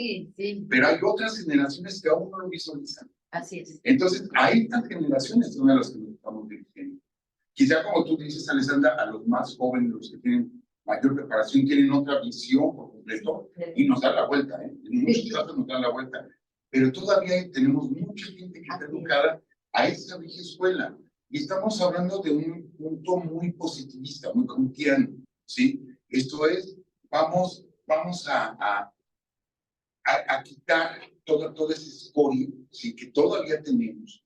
pero hay otras generaciones que aún no lo visualizan. Así es. Entonces, a estas generaciones son a las que nos estamos dirigiendo. Quizá, como tú dices, Alessandra, a los más jóvenes, los que tienen mayor preparación, tienen otra visión por completo y nos dan la vuelta, ¿eh? En muchos casos nos dan la vuelta. Pero todavía tenemos mucha gente que está educada a esa vieja escuela. Y estamos hablando de un punto muy positivista, muy kantiano, ¿sí? Esto es, vamos a quitar toda esa escoria, ¿sí?, que todavía tenemos,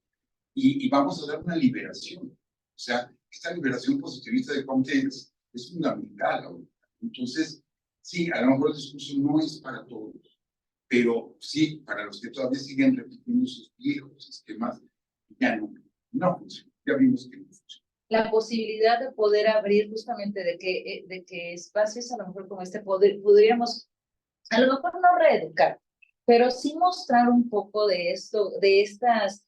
y vamos a dar una liberación. O sea, esta liberación positivista de Comte es fundamental ahorita. Entonces, sí, a lo mejor el discurso no es para todos, pero sí, para los que todavía siguen repitiendo sus viejos esquemas, ya no funciona. Ya vimos que no funciona. la posibilidad de poder abrir justamente de que espacios a lo mejor como este podríamos, a lo mejor no reeducar, pero sí mostrar un poco de esto, de estas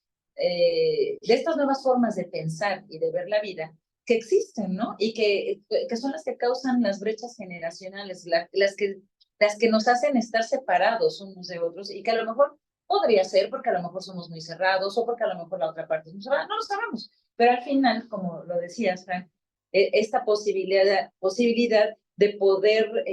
nuevas formas de pensar y de ver la vida que existen, ¿no? Y que son las que causan las brechas generacionales, las que nos hacen estar separados unos de otros y que a lo mejor podría ser porque a lo mejor somos muy cerrados o porque a lo mejor la otra parte es muy cerrada, no lo sabemos. Pero al final, como lo decías, Frank, esta posibilidad de poder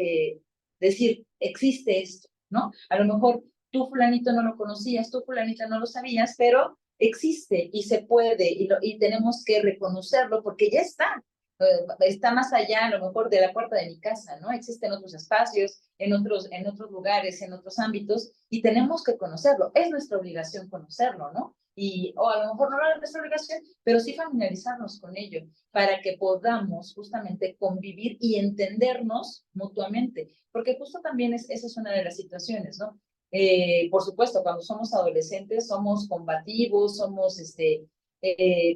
decir, existe esto, ¿no? A lo mejor tú fulanito no lo conocías, tú fulanita no lo sabías, pero existe y se puede y tenemos que reconocerlo porque ya está más allá a lo mejor de la puerta de mi casa, ¿no? Existen otros espacios, en otros lugares, en otros ámbitos y tenemos que conocerlo. Es nuestra obligación conocerlo, ¿no? O a lo mejor no es nuestra obligación, pero sí familiarizarnos con ello para que podamos justamente convivir y entendernos mutuamente, porque justo también esa es una de las situaciones, ¿no? Por supuesto, cuando somos adolescentes somos combativos, somos,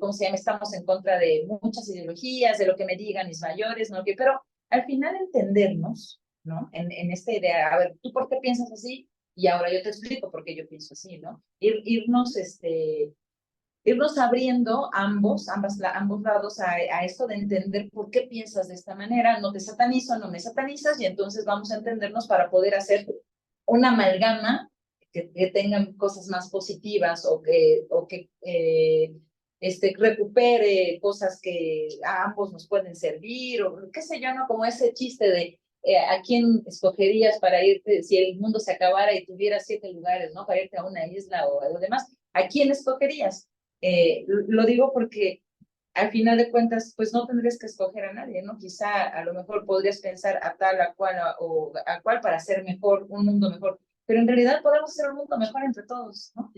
¿cómo se llama? Estamos en contra de muchas ideologías, de lo que me digan mis mayores, ¿no? Pero al final entendernos, ¿no? En esta idea, a ver, ¿tú por qué piensas así? Y ahora yo te explico por qué yo pienso así, ¿no? Irnos abriendo ambos lados a esto de entender por qué piensas de esta manera, no te satanizo, no me satanizas, y entonces vamos a entendernos para poder hacer una amalgama que tengan cosas más positivas o que recupere cosas que a ambos nos pueden servir, o qué sé yo, ¿no? Como ese chiste de ¿a quién escogerías para irte si el mundo se acabara y tuvieras 7 lugares, ¿no? Para irte a una isla o a lo demás. ¿A quién escogerías? Lo digo porque al final de cuentas, pues no tendrías que escoger a nadie, ¿no? Quizá a lo mejor podrías pensar a tal, a cual, o a cual para hacer mejor, un mundo mejor, pero en realidad podemos hacer un mundo mejor entre todos, ¿no?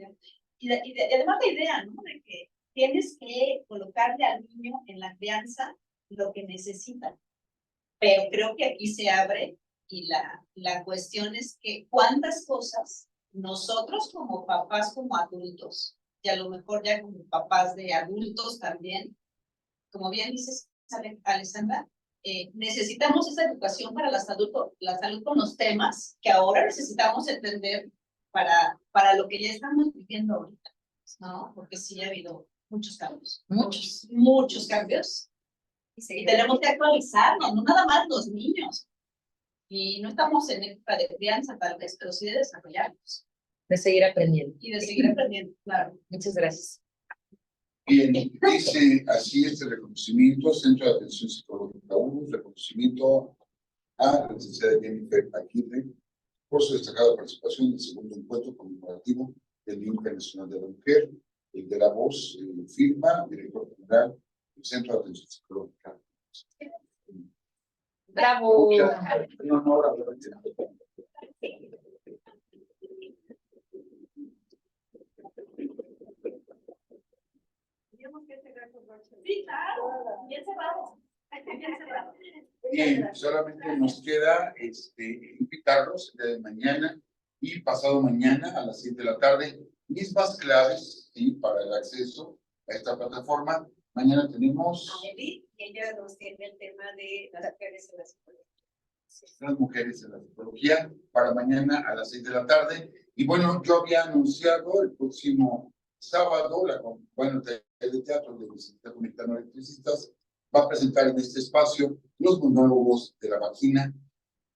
Y además la idea, ¿no? De que tienes que colocarle al niño en la crianza lo que necesita. Pero creo que aquí se abre y la cuestión es que cuántas cosas nosotros como papás, como adultos, y a lo mejor ya como papás de adultos también, como bien dices, Alessandra, necesitamos esa educación para la salud con los temas que ahora necesitamos entender para lo que ya estamos viviendo ahorita, ¿no? Porque sí ha habido muchos cambios, muchos cambios. Y tenemos que actualizarnos, no nada más los niños. Y no estamos en época de crianza tal vez, pero sí de desarrollarnos. De seguir aprendiendo. Y de seguir aprendiendo, claro. Muchas gracias. Bien, dice así este reconocimiento, Centro de Atención Psicológica 1, reconocimiento a la licenciada Jennifer Aguirre por su destacada participación en el segundo encuentro conmemorativo del Día Internacional de la Mujer, el de la voz, firma, director general del Centro de Atención Psicológica. ¡Bravo! Un honor haber Sí, claro, bien cerrado. Bien, solamente nos queda invitarlos el día de mañana y pasado mañana a las 7 de la tarde, mismas claves para el acceso a esta plataforma. Mañana tenemos Y ella nos tiene el tema de las mujeres en la psicología. las mujeres en la psicología para mañana a las 6 de la tarde. Y bueno, yo había anunciado el próximo sábado, el Teatro de los Mexicanos Electricistas va a presentar en este espacio los monólogos de la vagina,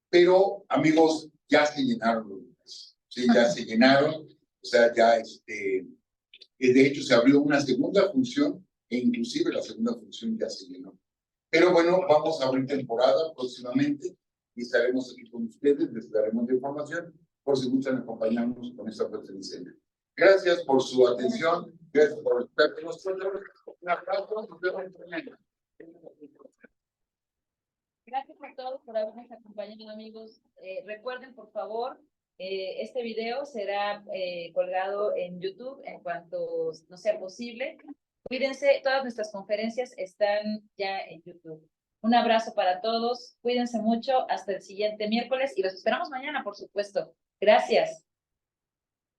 pero amigos, ya se llenaron los lugares, ¿sí? Ya se llenaron, o sea, ya de hecho se abrió una segunda función e inclusive la segunda función ya se llenó. Pero bueno, vamos a abrir temporada próximamente y estaremos aquí con ustedes, les daremos la información por si gustan acompañarnos con esta puesta en escena. Gracias por su atención, gracias por estar con nosotros. Un aplauso, nos vemos mañana. Gracias a todos por habernos acompañado, amigos. Recuerden, por favor, este video será colgado en YouTube en cuanto no sea posible. Cuídense, todas nuestras conferencias están ya en YouTube. Un abrazo para todos, cuídense mucho, hasta el siguiente miércoles y los esperamos mañana, por supuesto. Gracias.